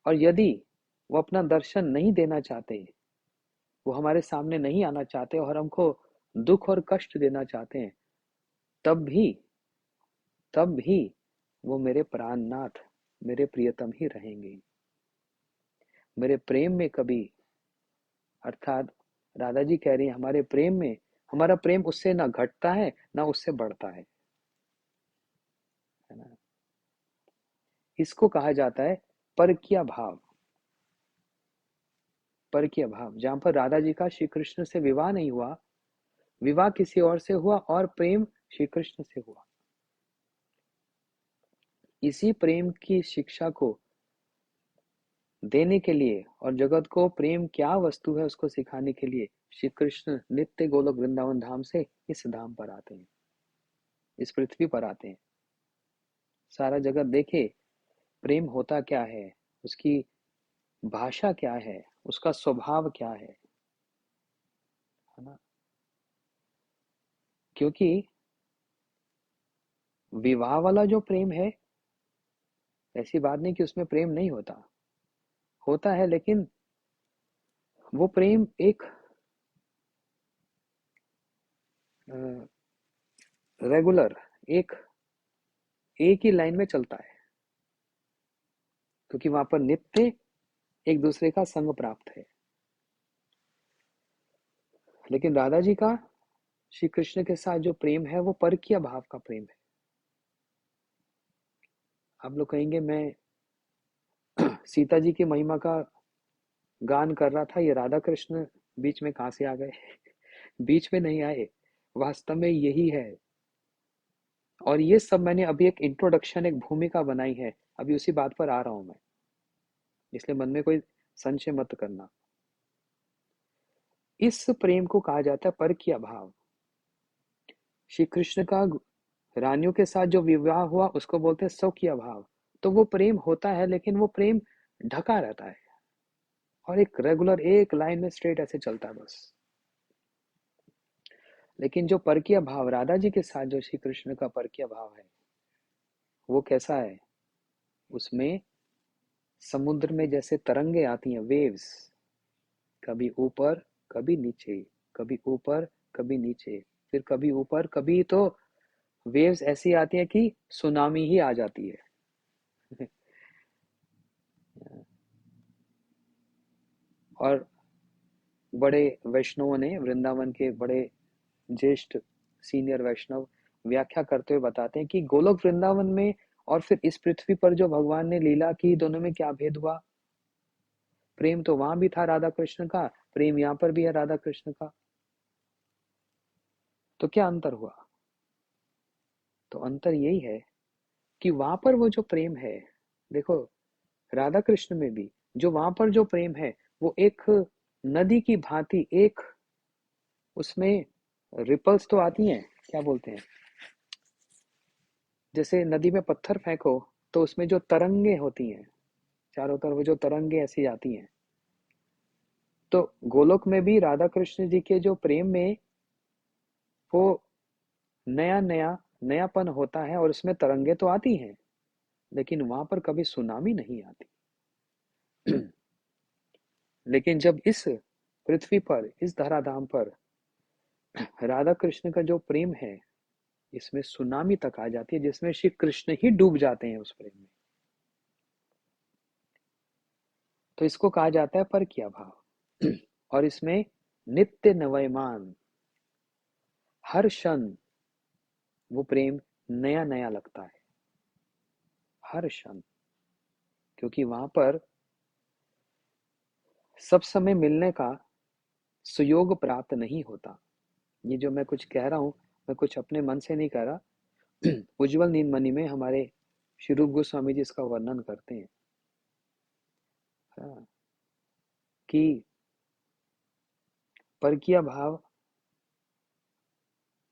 और यदि वो अपना दर्शन नहीं देना चाहते, वो हमारे सामने नहीं आना चाहते और हमको दुख और कष्ट देना चाहते हैं, तब भी तब भी वो मेरे प्राणनाथ, मेरे प्रियतम ही रहेंगे। मेरे प्रेम में कभी, अर्थात राधा जी कह रही है, हमारे प्रेम में, हमारा प्रेम उससे ना घटता है ना उससे बढ़ता है ना। इसको कहा जाता है परकीय भाव। परकीय भाव, जहां पर राधा जी का श्री कृष्ण से विवाह नहीं हुआ, विवाह किसी और से हुआ और प्रेम श्री कृष्ण से हुआ। इसी प्रेम की शिक्षा को देने के लिए और जगत को प्रेम क्या वस्तु है उसको सिखाने के लिए श्री कृष्ण नित्य गोलोक वृंदावन धाम से इस धाम पर आते हैं, इस पृथ्वी पर आते हैं। सारा जगत देखे प्रेम होता क्या है, उसकी भाषा क्या है, उसका स्वभाव क्या है ना। क्योंकि विवाह वाला जो प्रेम है, ऐसी बात नहीं कि उसमें प्रेम नहीं होता, होता है, लेकिन वो प्रेम एक रेगुलर, एक एक ही लाइन में चलता है, क्योंकि वहां पर नित्य एक दूसरे का संग प्राप्त है। लेकिन राधा जी का श्री कृष्ण के साथ जो प्रेम है वो परकीय भाव का प्रेम है। आप लोग कहेंगे मैं सीता जी की महिमा का गान कर रहा था, ये राधा कृष्ण बीच में कहां से आ गए? बीच में नहीं आए, वास्तव में यही है। और ये सब मैंने अभी एक इंट्रोडक्शन, एक भूमिका बनाई है, अभी उसी बात पर आ रहा हूं मैं, इसलिए मन में कोई संशय मत करना। इस प्रेम को कहा जाता है परकीय भाव। श्री कृष्ण का रानियों के साथ जो विवाह हुआ उसको बोलते हैं स्वकीय भाव। तो वो प्रेम होता है, लेकिन वो प्रेम ढका रहता है और एक रेगुलर, एक लाइन में स्ट्रेट ऐसे चलता है बस। लेकिन जो परकीय भाव राधा जी के साथ जो श्री कृष्ण का परकीय भाव है, वो कैसा है? उसमें समुद्र में जैसे तरंगे आती हैं, वेव्स, कभी ऊपर कभी नीचे, कभी ऊपर कभी नीचे, फिर कभी ऊपर, कभी तो वेव्स ऐसी आती है कि सुनामी ही आ जाती है। और बड़े वैष्णवों ने, वृंदावन के बड़े ज्येष्ठ सीनियर वैष्णव व्याख्या करते हुए बताते हैं कि गोलोक वृंदावन में और फिर इस पृथ्वी पर जो भगवान ने लीला की, दोनों में क्या भेद हुआ? प्रेम तो वहां भी था राधा कृष्ण का, प्रेम यहाँ पर भी है राधा कृष्ण का, तो क्या अंतर हुआ? तो अंतर यही है कि वहां पर वो जो प्रेम है, देखो राधा कृष्ण में भी जो वहां पर जो प्रेम है वो एक नदी की भांति एक उसमें रिपल्स तो आती हैं, क्या बोलते हैं, जैसे नदी में पत्थर फेंको तो उसमें जो तरंगे होती हैं, चारों तरफ जो तरंगे ऐसी आती हैं, तो गोलोक में भी राधा कृष्ण जी के जो प्रेम में वो नया नया नयापन होता है और उसमें तरंगे तो आती हैं, लेकिन वहां पर कभी सुनामी नहीं आती। लेकिन जब इस पृथ्वी पर, इस धराधाम पर राधा कृष्ण का जो प्रेम है, इसमें सुनामी तक आ जाती है, जिसमें श्री कृष्ण ही डूब जाते हैं उस प्रेम में। तो इसको कहा जाता है परकीय भाव। और इसमें नित्य नवयमान, हर क्षण वो प्रेम नया नया लगता है, हर क्षण, क्योंकि वहां पर सब समय मिलने का सुयोग प्राप्त नहीं होता। ये जो मैं कुछ कह रहा हूं, मैं कुछ अपने मन से नहीं कह रहा। उज्जवल नीलमणि में हमारे श्री रूप गोस्वामी जी इसका वर्णन करते हैं। हाँ, कि परकीय भाव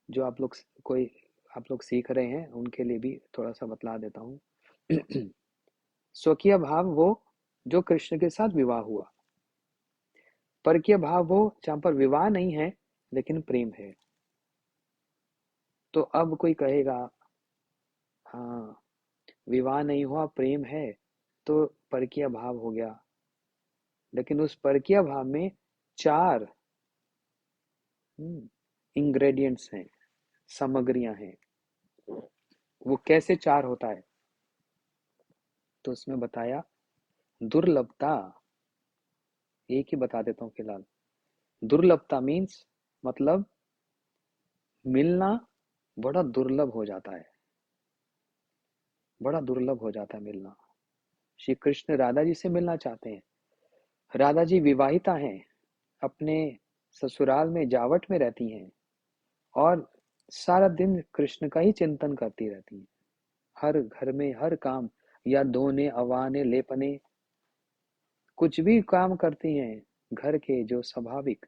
जो आप लोग सीख रहे हैं उनके लिए भी थोड़ा सा बतला देता हूँ। स्वकीय भाव वो जो कृष्ण के साथ विवाह हुआ, परकीय भाव वो जहां पर विवाह नहीं है लेकिन प्रेम है। तो अब कोई कहेगा हाँ, विवाह नहीं हुआ प्रेम है तो परकीय भाव हो गया, लेकिन उस परकीय भाव में चार इंग्रेडिएंट्स हैं, सामग्रियां हैं। वो कैसे चार होता है, तो उसमें बताया दुर्लभता। एक ही बता देता हूँ फिलहाल। दुर्लभता मीन्स मतलब मिलना बड़ा दुर्लभ हो जाता है, बड़ा दुर्लभ हो जाता है मिलना। श्री कृष्ण राधा जी से मिलना चाहते हैं। राधा जी विवाहिता हैं, अपने ससुराल में जावट में रहती हैं और सारा दिन कृष्ण का ही चिंतन करती रहती हैं। हर घर में हर काम, या धोने अवाने लेपने, कुछ भी काम करती हैं घर के जो स्वाभाविक,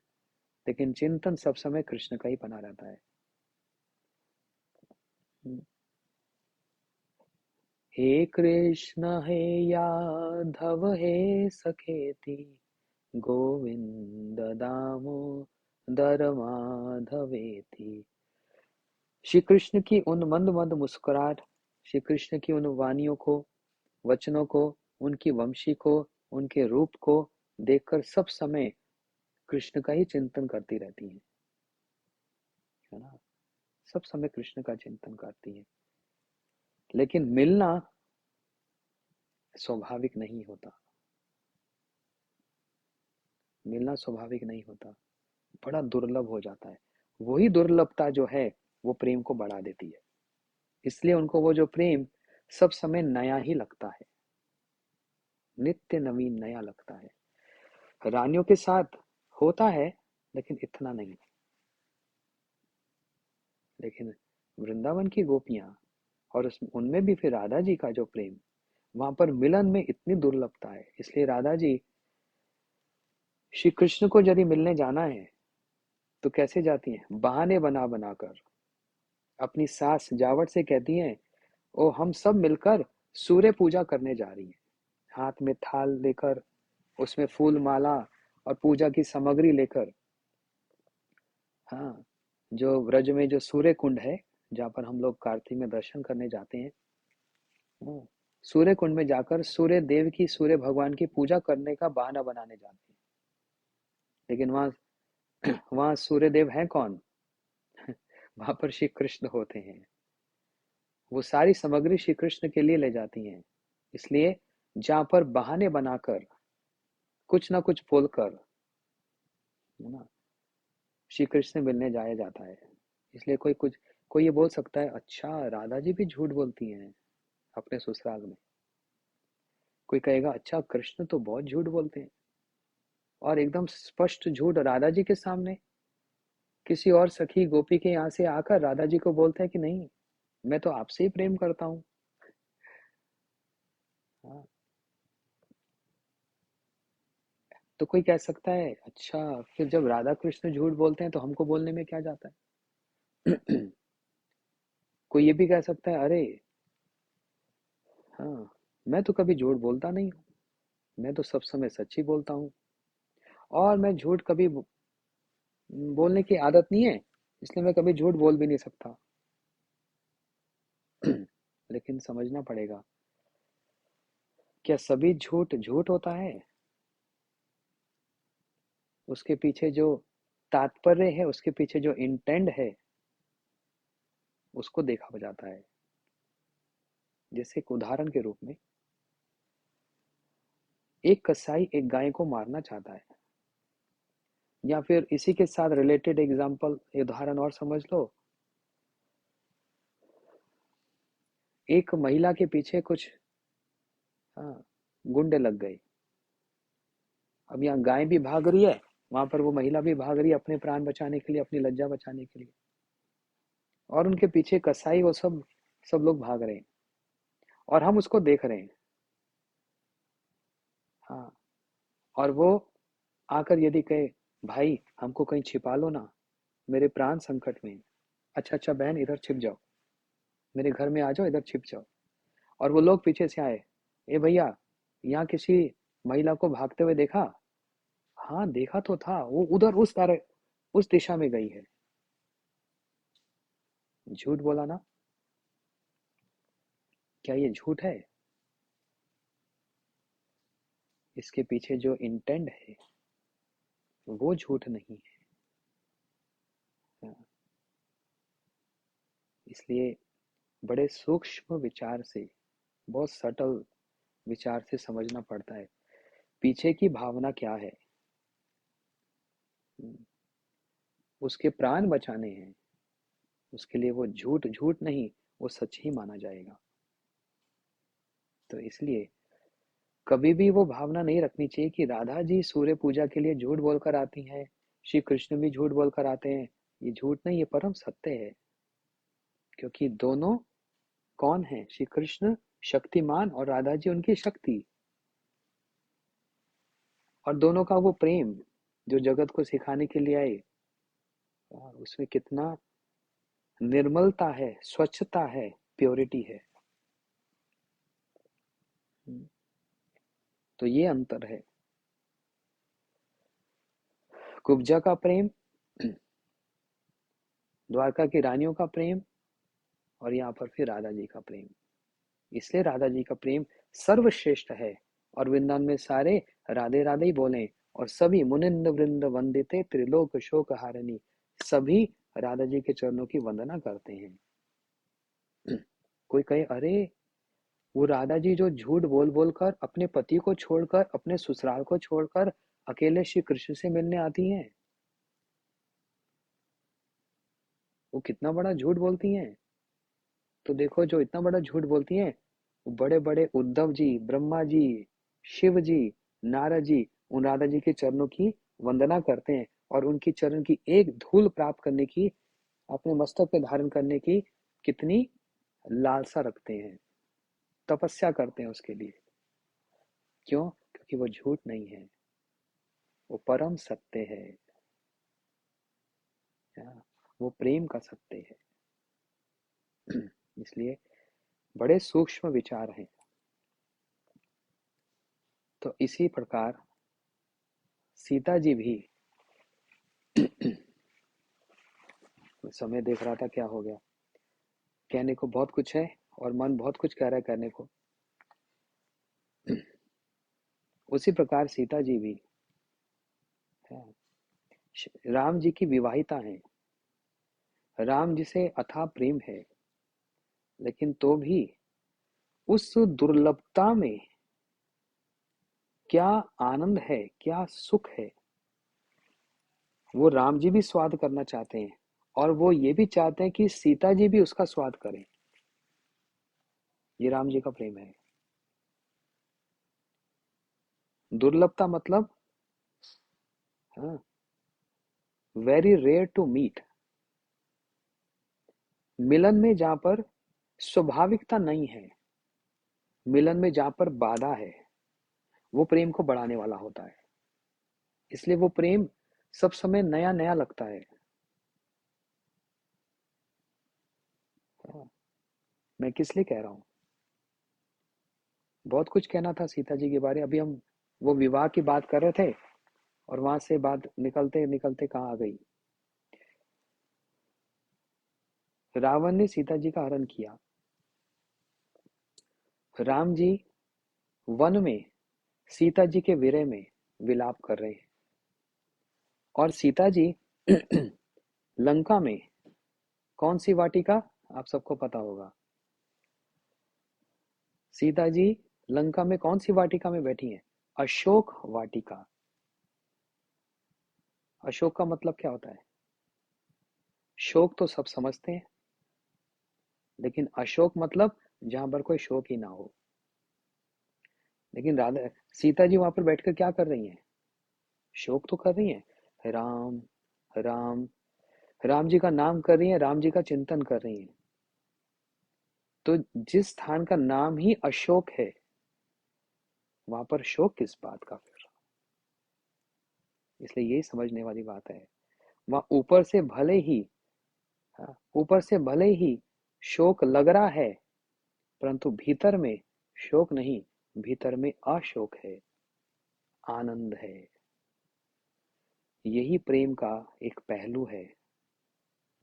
लेकिन चिंतन सब समय कृष्ण का ही बना रहता है। हे कृष्ण हे यादव हे सखेति, गोविंद दामोदर माधवेति। श्री कृष्ण की उन मंद मंद मुस्कुराहट, श्री कृष्ण की उन वानियों को, वचनों को, उनकी वंशी को, उनके रूप को देखकर सब समय कृष्ण का ही चिंतन करती रहती है ना, सब समय कृष्ण का चिंतन करती है। लेकिन मिलना स्वाभाविक नहीं होता, मिलना स्वाभाविक नहीं होता, बड़ा दुर्लभ हो जाता है। वही दुर्लभता जो है वो प्रेम को बढ़ा देती है, इसलिए उनको वो जो प्रेम सब समय नया ही लगता है, नित्य नवीन नया लगता है। रानियों के साथ होता है लेकिन इतना नहीं। लेकिन वृंदावन की गोपियां और उनमें भी फिर राधा जी का जो प्रेम, वहां पर मिलन में इतनी दुर्लभता है, इसलिए राधा जी श्री कृष्ण को यदि मिलने जाना है तो कैसे जाती हैं, बहाने बना बनाकर। अपनी सास जावट से कहती हैं, ओ हम सब मिलकर सूर्य पूजा करने जा रही हैं, हाथ में थाल लेकर, उसमें फूल माला और पूजा की सामग्री लेकर। हाँ, जो व्रज में जो सूर्य कुंड है, जहाँ पर हम लोग कार्तिक में दर्शन करने जाते हैं, सूर्य कुंड में जाकर सूर्य देव की, सूर्य भगवान की पूजा करने का बहाना बनाने जाते हैं। लेकिन वहां सूर्य देव है कौन? वहां पर श्री कृष्ण होते हैं। वो सारी सामग्री श्री कृष्ण के लिए ले जाती हैं। इसलिए जहां पर बहाने बनाकर, कुछ ना कुछ बोलकर, है ना, श्री कृष्ण मिलने जाया जाता है। इसलिए कोई ये बोल सकता है, अच्छा राधा जी भी झूठ बोलती हैं अपने ससुराल में। कोई कहेगा अच्छा कृष्ण तो बहुत झूठ बोलते हैं, और एकदम स्पष्ट झूठ राधा जी के सामने। किसी और सखी गोपी के यहाँ से आकर राधा जी को बोलते हैं कि नहीं, मैं तो आपसे ही प्रेम करता हूँ। हाँ, तो कोई कह सकता है अच्छा, फिर जब राधा कृष्ण झूठ बोलते हैं तो हमको बोलने में क्या जाता है? कोई ये भी कह सकता है अरे हाँ, मैं तो कभी झूठ बोलता नहीं हूँ, मैं तो सब समय सच ही बोलता हूँ, और मैं झूठ कभी बोलने की आदत नहीं है, इसलिए मैं कभी झूठ बोल भी नहीं सकता। लेकिन समझना पड़ेगा, क्या सभी झूठ झूठ होता है? उसके पीछे जो तात्पर्य है, उसके पीछे जो इंटेंट है, उसको देखा जाता है। जैसे एक उदाहरण के रूप में, एक कसाई एक गाय को मारना चाहता है, या फिर इसी के साथ रिलेटेड एग्जांपल उदाहरण और समझ लो, एक महिला के पीछे कुछ हाँ गुंडे लग गए। अब यहाँ गाय भी भाग रही है, वहां पर वो महिला भी भाग रही है अपने प्राण बचाने के लिए, अपनी लज्जा बचाने के लिए, और उनके पीछे कसाई वो सब सब लोग भाग रहे हैं, और हम उसको देख रहे हैं। हाँ, और वो आकर यदि कहे भाई हमको कहीं छिपा लो ना, मेरे प्राण संकट में हैं। अच्छा अच्छा बहन इधर छिप जाओ, मेरे घर में आ जाओ, इधर छिप जाओ। और वो लोग पीछे से आए, ए भैया यहाँ किसी महिला को भागते हुए देखा? हाँ देखा तो था, वो उधर उस तरह उस दिशा में गई है। झूठ बोला ना? क्या ये झूठ है? इसके पीछे जो इंटेंट है वो झूठ नहीं है। इसलिए बड़े सूक्ष्म विचार से, बहुत सटल विचार से समझना पड़ता है पीछे की भावना क्या है। उसके प्राण बचाने हैं, उसके लिए वो झूठ झूठ नहीं, वो सच ही माना जाएगा। तो इसलिए कभी भी वो भावना नहीं रखनी चाहिए कि राधा जी सूर्य पूजा के लिए झूठ बोलकर आती हैं, श्री कृष्ण भी झूठ बोलकर आते हैं। ये झूठ नहीं, ये परम सत्य है। क्योंकि दोनों कौन है? श्री कृष्ण शक्तिमान और राधा जी उनकी शक्ति, और दोनों का वो प्रेम जो जगत को सिखाने के लिए आए, उसमें कितना निर्मलता है, स्वच्छता है, प्योरिटी है। तो ये अंतर है, कुब्जा का प्रेम, द्वारका की रानियों का प्रेम, और यहाँ पर फिर राधा जी का प्रेम। इसलिए राधा जी का प्रेम सर्वश्रेष्ठ है, और वृंदावन में सारे राधे राधे ही बोले, और सभी मुनिंद वृंद वंदिते त्रिलोक शोक हारिणी, सभी राधा जी के चरणों की वंदना करते हैं। कोई कहे अरे वो राधा जी जो झूठ बोल बोल कर अपने पति को छोड़कर, अपने ससुराल को छोड़कर अकेले श्री कृष्ण से मिलने आती हैं, वो कितना बड़ा झूठ बोलती हैं। तो देखो जो इतना बड़ा झूठ बोलती हैं, वो बड़े बड़े उद्धव जी, ब्रह्मा जी, शिव जी, नारद जी उन राधा जी के चरणों की वंदना करते हैं, और उनकी चरण की एक धूल प्राप्त करने की, अपने मस्तक पे धारण करने की कितनी लालसा रखते हैं, तपस्या करते हैं उसके लिए। क्यों? क्योंकि वो झूठ नहीं है, वो परम सत्य है। हाँ, वो प्रेम का सत्य है। इसलिए बड़े सूक्ष्म विचार हैं। तो इसी प्रकार सीता जी भी, समय देख रहा था क्या हो गया, कहने को बहुत कुछ है और मन बहुत कुछ कह रहा है करने को। उसी प्रकार सीता जी भी है, राम जी की विवाहिता हैं, राम जी से अथाह प्रेम है, लेकिन तो भी उस दुर्लभता में क्या आनंद है, क्या सुख है, वो राम जी भी स्वाद करना चाहते हैं, और वो ये भी चाहते हैं कि सीता जी भी उसका स्वाद करें। ये राम जी का प्रेम है। दुर्लभता मतलब हाँ, वेरी रेयर टू मीट, मिलन में जहां पर स्वाभाविकता नहीं है, मिलन में जहां पर बाधा है, वो प्रेम को बढ़ाने वाला होता है। इसलिए वो प्रेम सब समय नया नया लगता है। हाँ, मैं किस लिए कह रहा हूँ, बहुत कुछ कहना था सीता जी के बारे। अभी हम वो विवाह की बात कर रहे थे और वहां से बात निकलते निकलते कहाँ आ गई। रावण ने सीता जी का हरण किया। राम जी वन में सीता जी के विरह में विलाप कर रहे हैं, और सीता जी लंका में कौन सी वाटिका, आप सबको पता होगा। सीता जी लंका में कौन सी वाटिका में बैठी हैं? अशोक वाटिका। अशोक का मतलब क्या होता है? शोक तो सब समझते हैं, लेकिन अशोक मतलब जहां पर कोई शोक ही ना हो। लेकिन राधा सीता जी वहां पर बैठकर क्या कर रही हैं? शोक तो कर रही हैं। राम राम, राम जी का नाम कर रही हैं, राम जी का चिंतन कर रही हैं। तो जिस स्थान का नाम ही अशोक है, वहां पर शोक किस बात का फिर? इसलिए यही समझने वाली बात है। वहां ऊपर से भले ही, हाँ, ऊपर से भले ही शोक लग रहा है, परंतु भीतर में शोक नहीं, भीतर में अशोक है, आनंद है। यही प्रेम का एक पहलू है,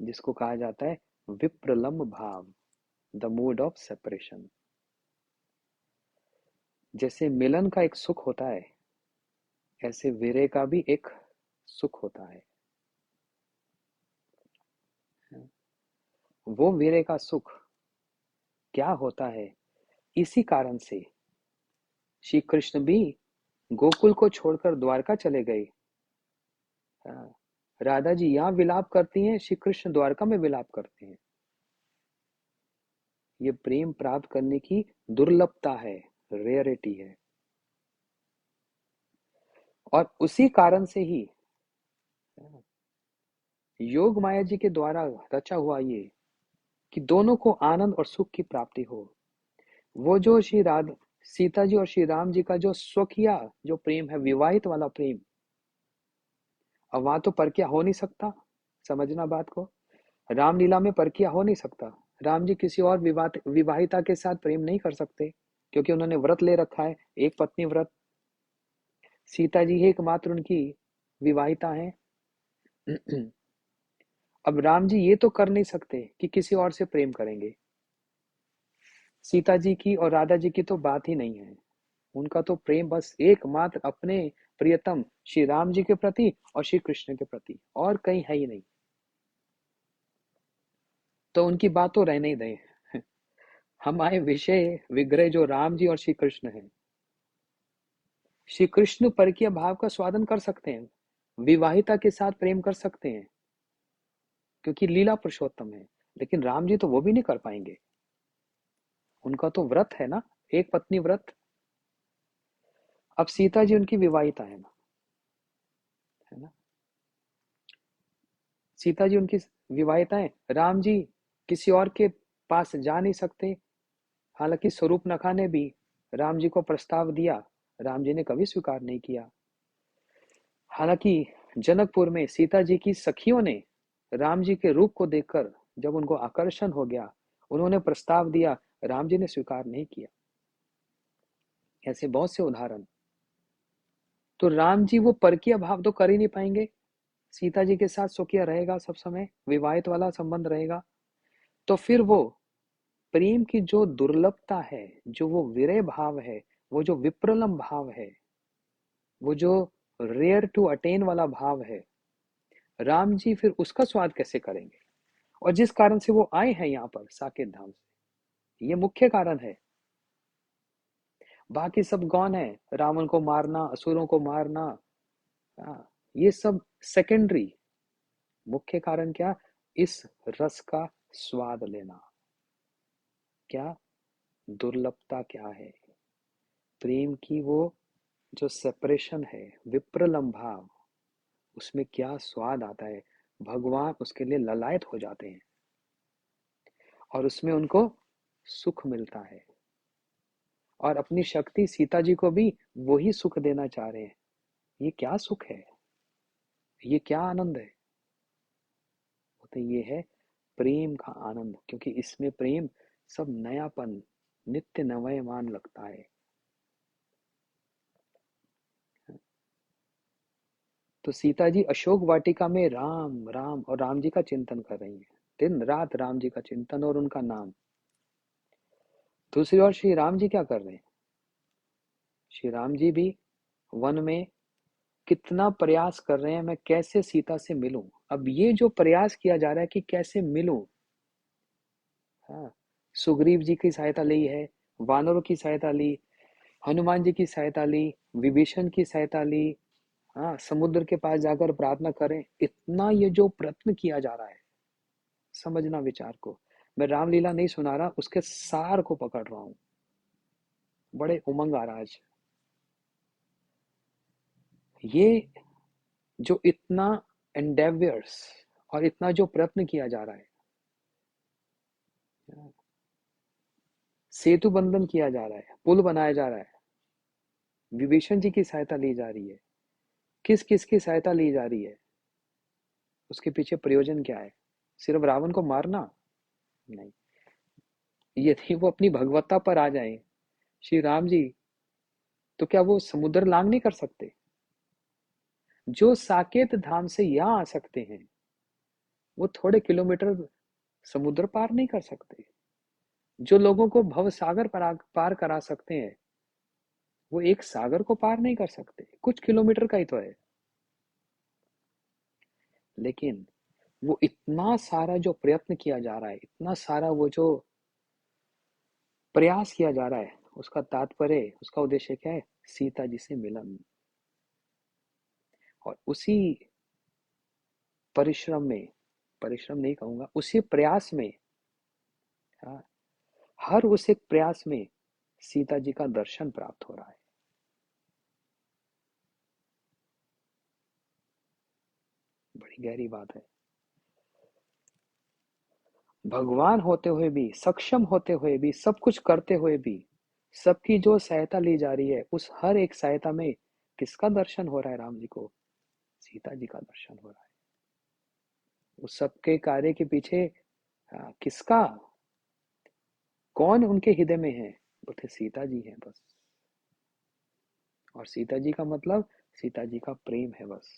जिसको कहा जाता है विप्रलंब भाव, द मूड ऑफ सेपरेशन। जैसे मिलन का एक सुख होता है, ऐसे विरह का भी एक सुख होता है। वो विरह का सुख क्या होता है? इसी कारण से श्री कृष्ण भी गोकुल को छोड़कर द्वारका चले गए। हाँ, राधा जी यहाँ विलाप करती हैं, श्री कृष्ण द्वारका में विलाप करते हैं। ये प्रेम प्राप्त करने की दुर्लभता है, रेयरिटी है। और उसी कारण से ही योग माया जी के द्वारा रचा हुआ ये, कि दोनों को आनंद और सुख की प्राप्ति हो। वो जो श्री राधा सीता जी और श्री राम जी का जो स्वकीय जो प्रेम है, विवाहित वाला प्रेम, अब वहां तो परकिया हो नहीं सकता। समझना बात को, रामलीला में परकिया हो नहीं सकता। राम जी किसी और विवाहिता के साथ प्रेम नहीं कर सकते, क्योंकि उन्होंने व्रत ले रखा है, एक पत्नी व्रत। सीता जी ही एकमात्र उनकी विवाहिता है। अब राम जी ये तो कर नहीं सकते कि किसी और से प्रेम करेंगे। सीता जी की और राधा जी की तो बात ही नहीं है। उनका तो प्रेम बस एकमात्र अपने प्रियतम श्री राम जी के प्रति और श्री कृष्ण के प्रति, और कहीं है ही नहीं। तो उनकी बात तो रहने ही दें। हमारे विषय विग्रह जो राम जी और श्री कृष्ण हैं। श्री कृष्ण परकीय भाव का स्वादन कर सकते हैं, विवाहिता के साथ प्रेम कर सकते हैं, क्योंकि लीला पुरुषोत्तम है। लेकिन राम जी तो वो भी नहीं कर पाएंगे। उनका तो व्रत है ना, एक पत्नी व्रत। अब सीता जी उनकी विवाहिता है ना, है ना। सीता जी उनकी विवाहिता है। राम जी किसी और के पास जा नहीं सकते। हालांकि स्वरूप नखा ने भी राम जी को प्रस्ताव दिया, राम जी ने कभी स्वीकार नहीं किया। हालांकि जनकपुर में सीता जी की सखियों ने राम जी के रूप को देखकर जब उनको आकर्षण हो गया, उन्होंने प्रस्ताव दिया, राम जी ने स्वीकार नहीं किया। ऐसे बहुत से उदाहरण। तो राम जी वो परकीय भाव तो कर ही नहीं पाएंगे। सीता जी के साथ स्वकीय रहेगा, सब समय विवाहित वाला संबंध रहेगा। तो फिर वो प्रेम की जो दुर्लभता है, जो वो विरह भाव है, वो जो विप्रलम भाव है, वो जो रेयर टू अटेन वाला भाव है, राम जी फिर उसका स्वाद कैसे करेंगे? और जिस कारण से वो आए हैं यहाँ पर साकेत धाम से, ये मुख्य कारण है। बाकी सब गौन है, रावण को मारना, असुरों को मारना, ये सब सेकेंडरी। मुख्य कारण क्या? इस रस का स्वाद लेना। क्या दुर्लभता क्या है प्रेम की? वो जो सेपरेशन है, विप्रलम भाव, उसमें क्या स्वाद आता है। भगवान उसके लिए ललायत हो जाते हैं और उसमें उनको सुख मिलता है। और अपनी शक्ति सीता जी को भी वही सुख देना चाह रहे हैं। ये क्या सुख है? ये क्या आनंद है? तो ये है प्रेम का आनंद, क्योंकि इसमें प्रेम सब नयापन, नित्य नवयमान लगता है। तो सीता जी अशोक वाटिका में राम राम और राम जी का चिंतन कर रही हैं, दिन रात राम जी का चिंतन और उनका नाम। दूसरी ओर श्री राम जी क्या कर रहे हैं? श्री राम जी भी वन में कितना प्रयास कर रहे हैं, मैं कैसे सीता से मिलूं। अब ये जो प्रयास किया जा रहा है कि कैसे मिलूं, हाँ, सुग्रीव जी की सहायता ली है, वानरों की सहायता ली, हनुमान जी की सहायता ली, विभीषण की सहायता ली, हाँ, समुद्र के पास जाकर प्रार्थना करें, इतना ये जो प्रयत्न किया जा रहा है, समझना विचार को। मैं रामलीला नहीं सुना रहा, उसके सार को पकड़ रहा हूं। बड़े उमंग आ रहा है आज। ये जो इतना एंडेवियर्स और इतना जो प्रयत्न किया जा रहा है, सेतु बंधन किया जा रहा है, पुल बनाया जा रहा है, विभीषण जी की सहायता ली जा रही है, किस किस की सहायता ली जा रही है, उसके पीछे प्रयोजन क्या है? सिर्फ रावण को मारना नहीं। यदि वो अपनी भगवत्ता पर आ जाए श्री राम जी, तो क्या वो समुद्र लांग नहीं कर सकते? जो साकेत धाम से यहाँ आ सकते हैं, वो थोड़े किलोमीटर समुद्र पार नहीं कर सकते? जो लोगों को भव सागर पार करा सकते हैं, वो एक सागर को पार नहीं कर सकते? कुछ किलोमीटर का ही तो है। लेकिन वो इतना सारा जो प्रयत्न किया जा रहा है, इतना सारा वो जो प्रयास किया जा रहा है, उसका तात्पर्य, उसका उद्देश्य क्या है? सीता जी से मिलन। और उसी परिश्रम में, परिश्रम नहीं कहूंगा, उसी प्रयास में, हाँ, हर उस एक प्रयास में सीता जी का दर्शन प्राप्त हो रहा है। बड़ी गहरी बात है। भगवान होते हुए भी, सक्षम होते हुए भी, सब कुछ करते हुए भी, सबकी जो सहायता ली जा रही है, उस हर एक सहायता में किसका दर्शन हो रहा है राम जी को? सीता जी का दर्शन हो रहा है। उस सबके कार्य के पीछे किसका, कौन उनके हृदय में है? बोलते सीता जी हैं बस। और सीता जी का मतलब सीता जी का प्रेम है बस।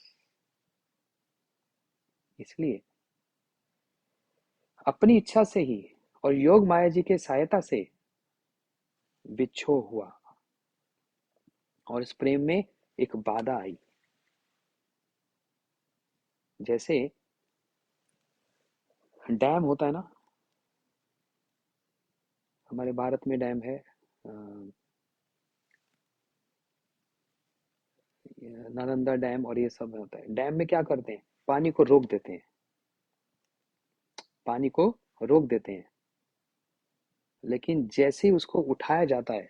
इसलिए अपनी इच्छा से ही और योग माया जी के सहायता से विच्छो हुआ, और इस प्रेम में एक बाधा आई। जैसे डैम होता है ना, हमारे भारत में डैम है, नालंदा डैम और ये सब होता है। डैम में क्या करते हैं? पानी को रोक देते हैं, पानी को रोक देते हैं। लेकिन जैसे ही उसको उठाया जाता है,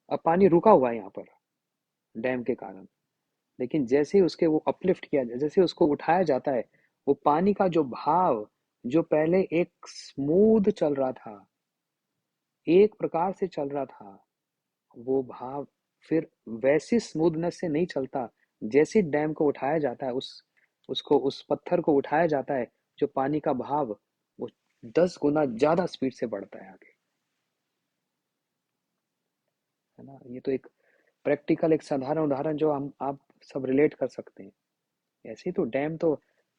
अब पानी रुका हुआ है यहाँ पर डैम के कारण, लेकिन जैसे ही उसके वो अपलिफ्ट किया जाए, जैसे उसको उठाया जाता है, वो पानी का जो भाव, जो पहले एक स्मूथ चल रहा था, एक प्रकार से चल रहा था, वो भाव फिर वैसी स्मूथनेस से नहीं चलता। जैसे डैम को उठाया जाता है, उस पत्थर को उठाया जाता है, जो पानी का भाव, वो 10 गुना ज्यादा स्पीड से बढ़ता है आगे। है ना? ये तो एक प्रैक्टिकल, एक साधारण उदाहरण जो हम आप सब रिलेट कर सकते हैं। ऐसे ही तो डैम तो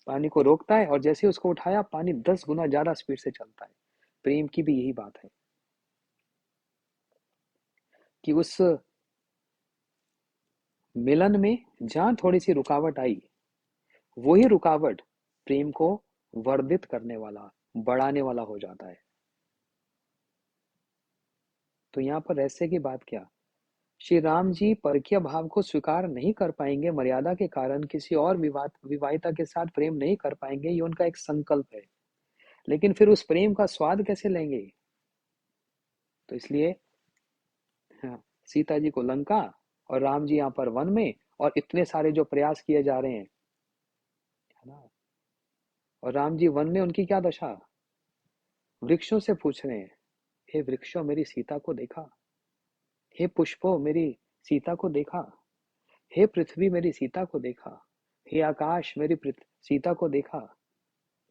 पानी को रोकता है, और जैसे ही उसको उठाया, पानी 10 गुना ज्यादा स्पीड से चलता है। प्रेम की भी यही बात है कि उस मिलन में जहां थोड़ी सी रुकावट आई, वही रुकावट प्रेम को वर्धित करने वाला, बढ़ाने वाला हो जाता है। तो यहाँ पर रहस्य की बात क्या? श्री राम जी परकीय भाव को स्वीकार नहीं कर पाएंगे, मर्यादा के कारण किसी और विवाहिता के साथ प्रेम नहीं कर पाएंगे, ये उनका एक संकल्प है। लेकिन फिर उस प्रेम का स्वाद कैसे लेंगे? तो इसलिए, हाँ, सीता जी को लंका और राम जी यहाँ पर वन में, और इतने सारे जो प्रयास किए जा रहे हैं, है ना? और राम जी वन में, उनकी क्या दशा? वृक्षों से पूछ रहे हैं, हे वृक्षों मेरी सीता को देखा, हे पुष्पों मेरी सीता को देखा, हे पृथ्वी मेरी सीता को देखा, हे आकाश मेरी सीता को देखा,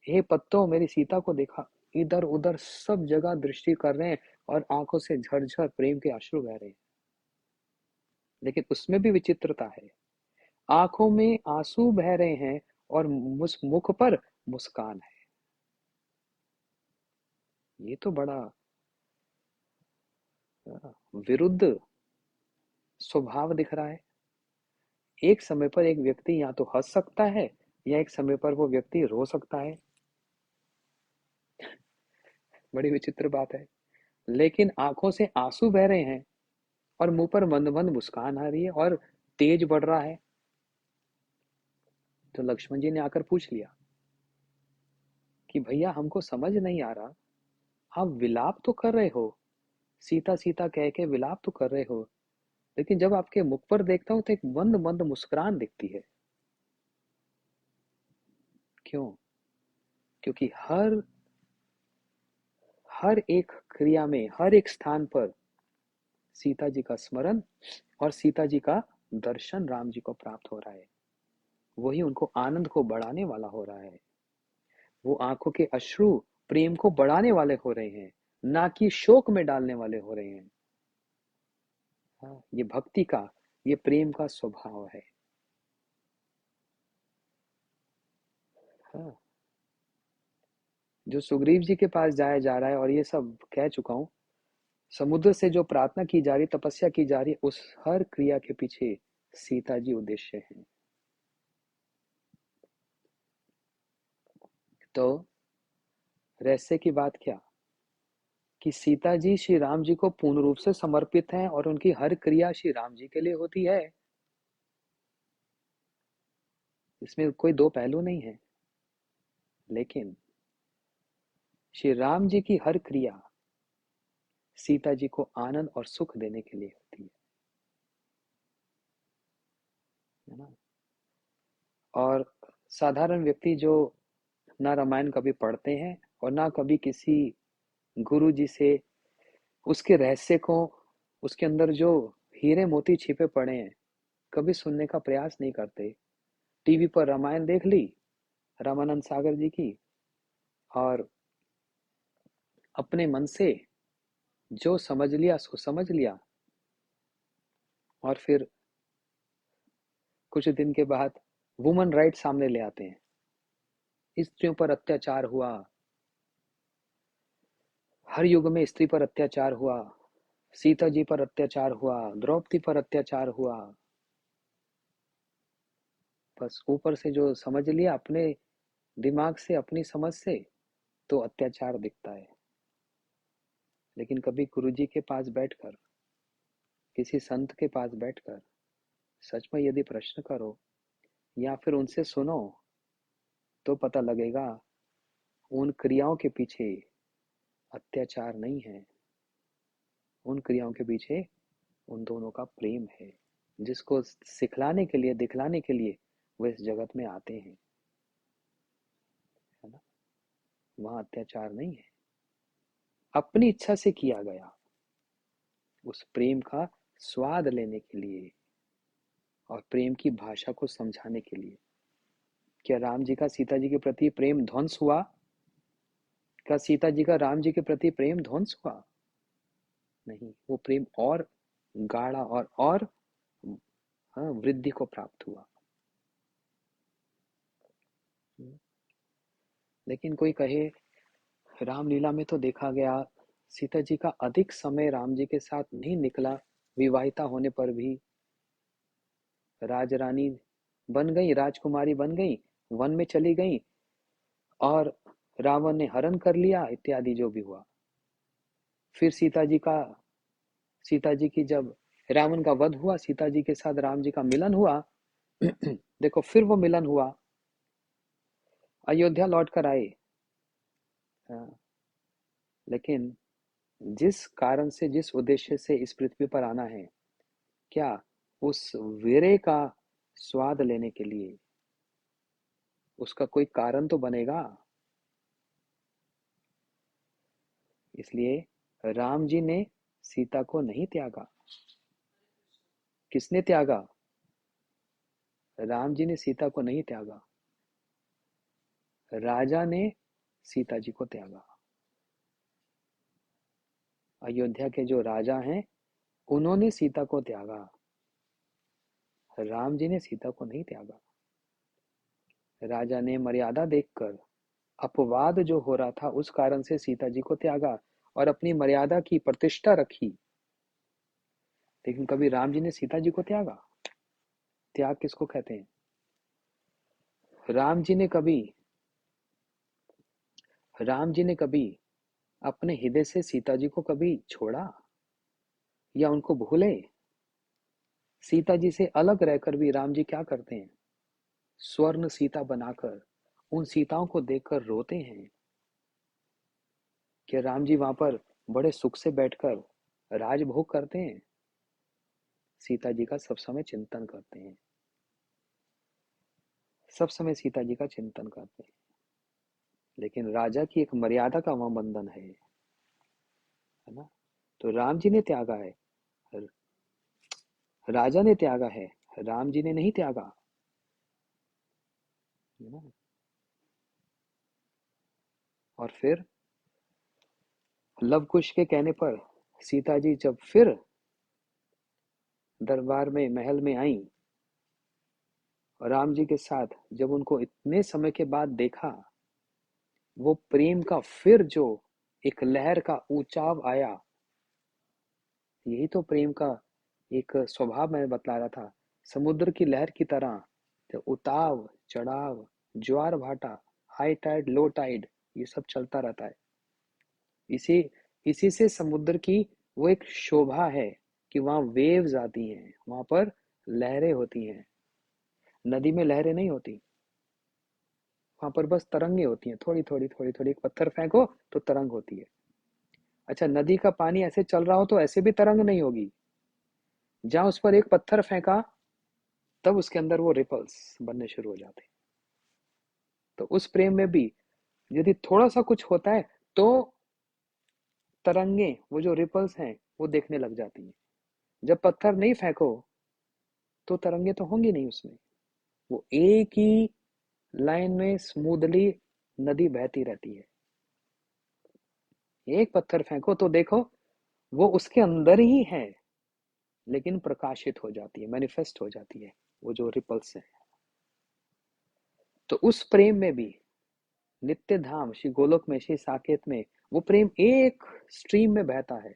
हे पत्तों मेरी सीता को देखा। इधर उधर सब जगह दृष्टि कर रहे हैं और आंखों से झरझर प्रेम के अश्रु बह रहे हैं। लेकिन उसमें भी विचित्रता है, आंखों में आंसू बह रहे हैं और मुख पर मुस्कान है। ये तो बड़ा विरुद्ध स्वभाव दिख रहा है। एक समय पर एक व्यक्ति या तो हंस सकता है या एक समय पर वो व्यक्ति रो सकता है। बड़ी विचित्र बात है। लेकिन आंखों से आंसू बह रहे हैं और मुंह पर मंद मंद मुस्कान आ रही है और तेज बढ़ रहा है। तो लक्ष्मण जी ने आकर पूछ लिया कि भैया हमको समझ नहीं आ रहा, आप विलाप तो कर रहे हो, सीता सीता कह के विलाप तो कर रहे हो, लेकिन जब आपके मुख पर देखता हूं तो एक मंद मंद मुस्कुराहट दिखती है। क्यों? क्योंकि हर हर एक क्रिया में, हर एक स्थान पर सीता जी का स्मरण और सीता जी का दर्शन राम जी को प्राप्त हो रहा है। वही उनको आनंद को बढ़ाने वाला हो रहा है। वो आंखों के अश्रु प्रेम को बढ़ाने वाले हो रहे हैं, ना कि शोक में डालने वाले हो रहे हैं। हाँ, ये भक्ति का, ये प्रेम का स्वभाव है। हाँ, जो सुग्रीव जी के पास जाया जा रहा है, और ये सब कह चुका हूं, समुद्र से जो प्रार्थना की जा रही, तपस्या की जा रही है, उस हर क्रिया के पीछे सीता जी उद्देश्य है। तो रहस्य की बात क्या, कि सीता जी श्री राम जी को पूर्ण रूप से समर्पित हैं और उनकी हर क्रिया श्री राम जी के लिए होती है। इसमें कोई दो पहलू नहीं है। लेकिन श्री राम जी की हर क्रिया सीता जी को आनंद और सुख देने के लिए होती है ना। और साधारण व्यक्ति जो ना रामायण कभी पढ़ते हैं और ना कभी किसी गुरु जी से उसके रहस्य को, उसके अंदर जो हीरे मोती छिपे पड़े हैं, कभी सुनने का प्रयास नहीं करते। टीवी पर रामायण देख ली रामानंद सागर जी की, और अपने मन से जो समझ लिया सो समझ लिया, और फिर कुछ दिन के बाद वुमन राइट सामने ले आते हैं। स्त्रियों पर अत्याचार हुआ, हर युग में स्त्री पर अत्याचार हुआ, सीता जी पर अत्याचार हुआ, द्रौपदी पर अत्याचार हुआ। बस ऊपर से जो समझ लिया अपने दिमाग से, अपनी समझ से, तो अत्याचार दिखता है। लेकिन कभी गुरु जी के पास बैठकर, किसी संत के पास बैठकर सच में यदि प्रश्न करो या फिर उनसे सुनो, तो पता लगेगा उन क्रियाओं के पीछे अत्याचार नहीं है, उन क्रियाओं के पीछे उन दोनों का प्रेम है, जिसको सिखलाने के लिए, दिखलाने के लिए वो इस जगत में आते हैं, है ना। वहां अत्याचार नहीं है, अपनी इच्छा से किया गया, उस प्रेम का स्वाद लेने के लिए और प्रेम की भाषा को समझाने के लिए। क्या राम जी का सीता जी के प्रति प्रेम ध्वंस हुआ? क्या सीता जी का राम जी के प्रति प्रेम ध्वंस हुआ? नहीं, वो प्रेम और गाढ़ा और हाँ, वृद्धि को प्राप्त हुआ। लेकिन कोई कहे रामलीला में तो देखा गया सीता जी का अधिक समय राम जी के साथ नहीं निकला, विवाहिता होने पर भी राजरानी बन गई, राजकुमारी बन गई, वन में चली गई और रावण ने हरण कर लिया, इत्यादि जो भी हुआ। फिर सीता जी की जब रावण का वध हुआ, सीता जी के साथ राम जी का मिलन हुआ। देखो फिर वो मिलन हुआ, अयोध्या लौट कर आए। हाँ, लेकिन जिस कारण से, जिस उद्देश्य से इस पृथ्वी पर आना है, क्या उस वीरे का स्वाद लेने के लिए उसका कोई कारण तो बनेगा। इसलिए राम जी ने सीता को नहीं त्यागा। किसने त्यागा? राम जी ने सीता को नहीं त्यागा, राजा ने सीता जी को त्यागा। अयोध्या के जो राजा हैं उन्होंने सीता को त्यागा, राम जी ने सीता को नहीं त्यागा। राजा ने मर्यादा देखकर, अपवाद जो हो रहा था उस कारण से सीता जी को त्यागा और अपनी मर्यादा की प्रतिष्ठा रखी, लेकिन कभी राम जी ने सीता जी को त्यागा? त्याग किसको कहते हैं? राम जी ने कभी राम जी ने कभी अपने हृदय से सीता जी को कभी छोड़ा या उनको भूले? सीता जी से अलग रहकर भी राम जी क्या करते हैं? स्वर्ण सीता बनाकर उन सीताओं को देखकर रोते हैं। क्या राम जी वहां पर बड़े सुख से बैठकर राजभोग करते हैं? सीता जी का सब समय चिंतन करते हैं, सब समय सीता जी का चिंतन करते हैं। लेकिन राजा की एक मर्यादा का वहां बंधन है ना? तो राम जी ने त्यागा है, राजा ने त्यागा है, राम जी ने नहीं त्यागा, है ना? और फिर लव कुश के कहने पर सीता जी जब फिर दरबार में महल में आई और राम जी के साथ जब उनको इतने समय के बाद देखा, वो प्रेम का फिर जो एक लहर का ऊंचाव आया, यही तो प्रेम का एक स्वभाव मैं बतला रहा था। समुद्र की लहर की तरह जो उताव चढ़ाव, ज्वार भाटा, हाई टाइड लो टाइड, ये सब चलता रहता है। इसी इसी से समुद्र की वो एक शोभा है कि वहां वेव्स आती हैं, वहां पर लहरें होती हैं। नदी में लहरें नहीं होती, वहां पर बस तरंगे होती हैं, थोड़ी थोड़ी थोड़ी थोड़ी। एक पत्थर फेंको तो तरंग होती है। अच्छा, नदी का पानी ऐसे चल रहा हो तो ऐसे भी तरंग नहीं होगी। जहां उस पर एक पत्थर फेंका तब उसके अंदर वो रिपल्स बनने शुरू हो जाते हैं। तो उस प्रेम में भी यदि थोड़ा सा कुछ होता है तो तरंगे, वो जो रिपल्स हैं, वो देखने लग जाती हैं। जब पत्थर नहीं फेंको तो तरंगे तो होंगी नहीं उसमें, वो एक ही लाइन में स्मूथली नदी बहती रहती है। एक पत्थर फेंको तो देखो वो उसके अंदर ही है, लेकिन प्रकाशित हो जाती है, मैनिफेस्ट हो जाती है, वो जो रिपल्स है। तो उस प्रेम में भी नित्य धाम श्री गोलोक में, श्री साकेत में, वो प्रेम एक स्ट्रीम में बहता है।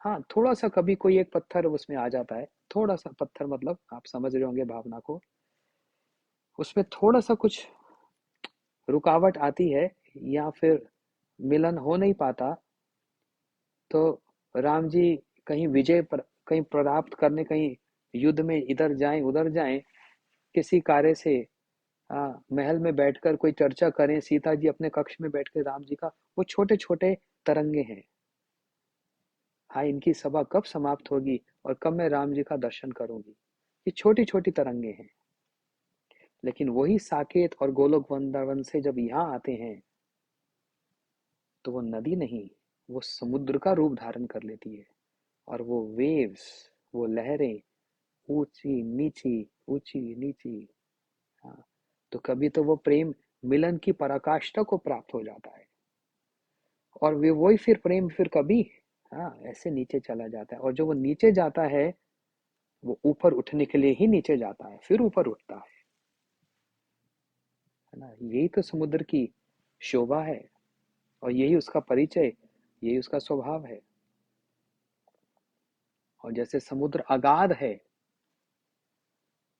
हाँ, थोड़ा सा कभी कोई एक पत्थर उसमें आ जाता है, थोड़ा सा पत्थर, मतलब आप समझ रहे होंगे भावना को, उसमें थोड़ा सा कुछ रुकावट आती है या फिर मिलन हो नहीं पाता, तो राम जी कहीं विजय पर, कहीं प्राप्त करने, कहीं युद्ध में इधर जाएं उधर जाएं, किसी कार्य से महल में बैठकर कोई चर्चा करें, सीता जी अपने कक्ष में बैठकर राम जी का, वो छोटे छोटे तरंगे हैं। हाँ, इनकी सभा कब समाप्त होगी और कब मैं राम जी का दर्शन करूंगी, ये छोटी छोटी तरंगे हैं। लेकिन वही साकेत और गोलोक वृंदावन से जब यहाँ आते हैं तो वो नदी नहीं, वो समुद्र का रूप धारण कर लेती है। और वो वेव्स, वो लहरें, ऊंची नीची, ऊंची नीची। हाँ, तो कभी तो वो प्रेम मिलन की पराकाष्ठा को प्राप्त हो जाता है, और वे वही फिर प्रेम फिर कभी, हाँ, ऐसे नीचे चला जाता है। और जो वो नीचे जाता है वो ऊपर उठने के लिए ही नीचे जाता है, फिर ऊपर उठता है ना? यही तो समुद्र की शोभा है, और यही उसका परिचय, यही उसका स्वभाव है। और जैसे समुद्र अगाध है,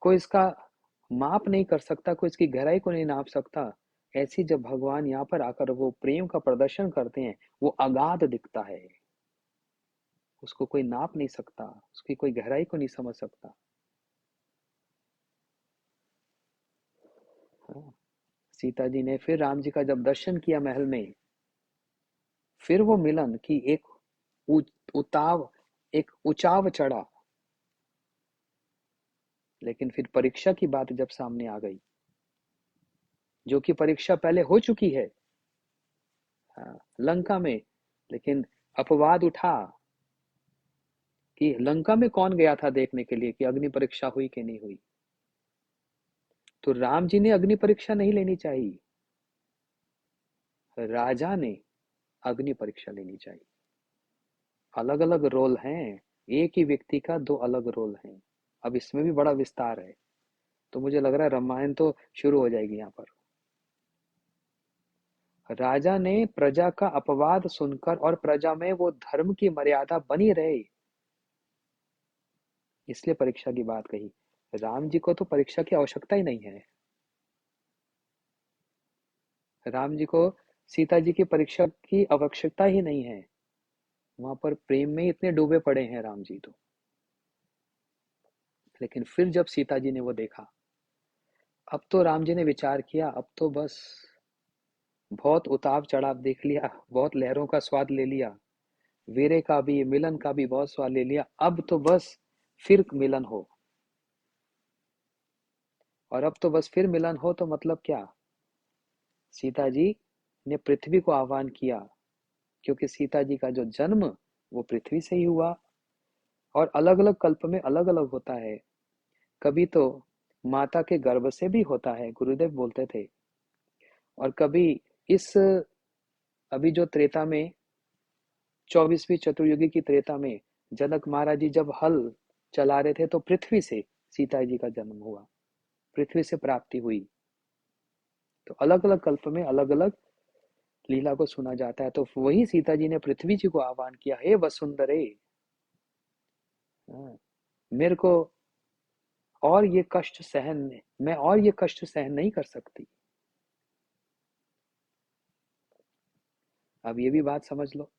कोई इसका माप नहीं कर सकता, कोई इसकी गहराई को नहीं नाप सकता, ऐसी जब भगवान यहाँ पर आकर वो प्रेम का प्रदर्शन करते हैं, वो अगाध दिखता है, उसको कोई नाप नहीं सकता, उसकी कोई गहराई को नहीं समझ सकता। हाँ, सीता जी ने फिर राम जी का जब दर्शन किया महल में, फिर वो मिलन की एक उताव, एक उचाव चढ़ा। लेकिन फिर परीक्षा की बात जब सामने आ गई, जो कि परीक्षा पहले हो चुकी है, हाँ, लंका में, लेकिन अपवाद उठा कि लंका में कौन गया था देखने के लिए कि अग्नि परीक्षा हुई कि नहीं हुई। तो राम जी ने अग्नि परीक्षा नहीं लेनी चाहिए, राजा ने अग्नि परीक्षा लेनी चाहिए। अलग अलग रोल हैं, एक ही व्यक्ति का दो अलग रोल हैं। अब इसमें भी बड़ा विस्तार है, तो मुझे लग रहा है रामायण तो शुरू हो जाएगी यहाँ पर। राजा ने प्रजा का अपवाद सुनकर और प्रजा में वो धर्म की मर्यादा बनी रहे, इसलिए परीक्षा की बात कही। राम जी को तो परीक्षा की आवश्यकता ही नहीं है। राम जी को सीता जी की परीक्षा की आवश्यकता ही नहीं है, वहां पर प्रेम में इतने डूबे पड़े हैं राम जी तो। लेकिन फिर जब सीता जी ने वो देखा, अब तो राम जी ने विचार किया, अब तो बस बहुत उतार चढ़ाव देख लिया, बहुत लहरों का स्वाद ले लिया, वीरे का भी मिलन का भी बहुत स्वाद ले लिया, अब तो बस फिर मिलन हो। और अब तो बस फिर मिलन हो तो मतलब क्या, सीता जी ने पृथ्वी को आह्वान किया, क्योंकि सीता जी का जो जन्म वो पृथ्वी से ही हुआ। और अलग अलग कल्प में अलग अलग होता है, कभी तो माता के गर्भ से भी होता है, गुरुदेव बोलते थे। और कभी इस अभी जो त्रेता में 24वीं चतुर्युगी की त्रेता में जनक महाराज जी जब हल चला रहे थे तो पृथ्वी से सीता जी का जन्म हुआ, पृथ्वी से प्राप्ति हुई। तो अलग अलग कल्प में अलग अलग लीला को सुना जाता है। तो वही सीता जी ने पृथ्वी जी को आह्वान किया, हे वसुंधरे, हाँ, मेरे को और ये कष्ट सहन, मैं और ये कष्ट सहन नहीं कर सकती। अब ये भी बात समझ लो,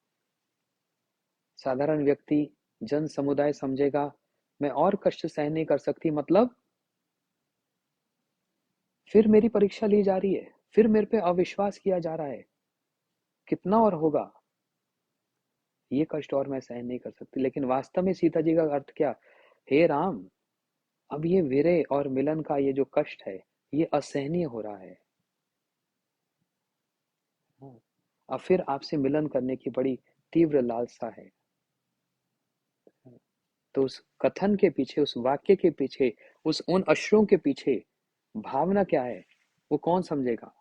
साधारण व्यक्ति जन समुदाय समझेगा मैं और कष्ट सहन नहीं कर सकती, मतलब फिर मेरी परीक्षा ली जा रही है, फिर मेरे पे अविश्वास किया जा रहा है, कितना और होगा, ये कष्ट और मैं सहन नहीं कर सकती। लेकिन वास्तव में सीता जी का अर्थ क्या, हे राम, अब ये विरह और मिलन का ये जो कष्ट है ये असहनीय हो रहा है। हाँ, अब फिर आपसे मिलन करने की बड़ी तीव्र लालसा है। तो उस कथन के पीछे, उस वाक्य के पीछे, उस उन अश्रुओं के पीछे भावना क्या है, वो कौन समझेगा।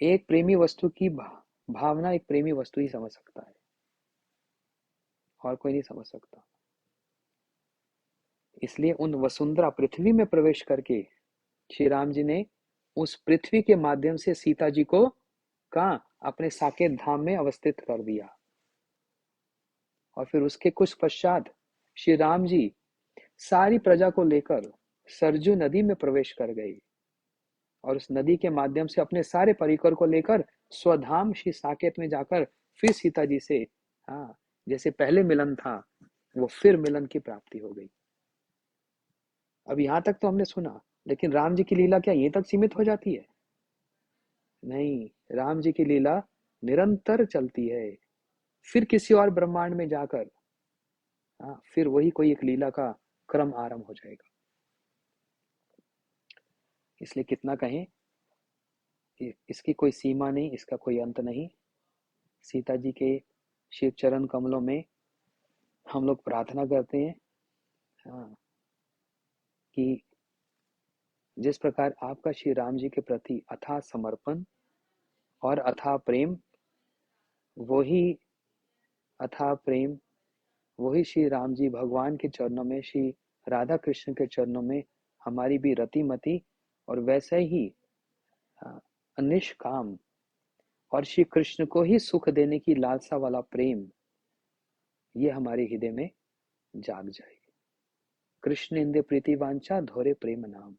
एक प्रेमी वस्तु की भावना एक प्रेमी वस्तु ही समझ सकता है, और कोई नहीं समझ सकता। इसलिए उन वसुंधरा पृथ्वी में प्रवेश करके श्री राम जी ने उस पृथ्वी के माध्यम से सीता जी को कहाँ, अपने साकेत धाम में अवस्थित कर दिया। और फिर उसके कुछ पश्चात श्री राम जी सारी प्रजा को लेकर सरजू नदी में प्रवेश कर गए, और उस नदी के माध्यम से अपने सारे परिकर को लेकर स्वधाम श्री साकेत में जाकर फिर सीता जी से, हाँ, जैसे पहले मिलन था वो फिर मिलन की प्राप्ति हो गई। अब यहां तक तो हमने सुना, लेकिन राम जी की लीला क्या यहीं तक सीमित हो जाती है? नहीं, राम जी की लीला निरंतर चलती है, फिर किसी और ब्रह्मांड में जाकर, हाँ, फिर वही कोई एक लीला का क्रम आरंभ हो जाएगा। इसलिए कितना कहें, इसकी कोई सीमा नहीं, इसका कोई अंत नहीं। सीता जी के शिव चरण कमलों में हम लोग प्रार्थना करते हैं, हाँ, कि जिस प्रकार आपका श्री राम जी के प्रति अथाह समर्पण और अथाह प्रेम, वही अथाह प्रेम वही श्री राम जी भगवान के चरणों में, श्री राधा कृष्ण के चरणों में हमारी भी रति मति, और वैसे ही निष्काम और श्री कृष्ण को ही सुख देने की लालसा वाला प्रेम, ये हमारे हृदय में जाग जाए। कृष्ण इंद्र प्रीति वांछा धोरे प्रेम नाम।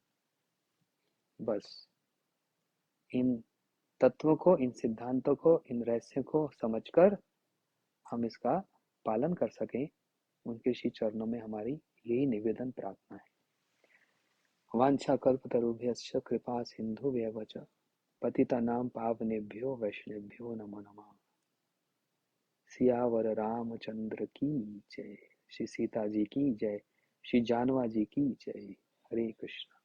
बस इन तत्वों को, इन सिद्धांतों को, इन रहस्यों को समझकर हम इसका पालन कर सकें, उनके श्री चरणों में हमारी यही निवेदन प्रार्थना है। वांछा कल्पतरुभ्यश्च कृपा सिंधुभ्येव च पतितानां पावनेभ्यो वैष्णवेभ्यो नमो नमः। सियावर रामचंद्र की जय, श्री सीता जी की जय, श्री जानवा जी की जय। हरे कृष्ण।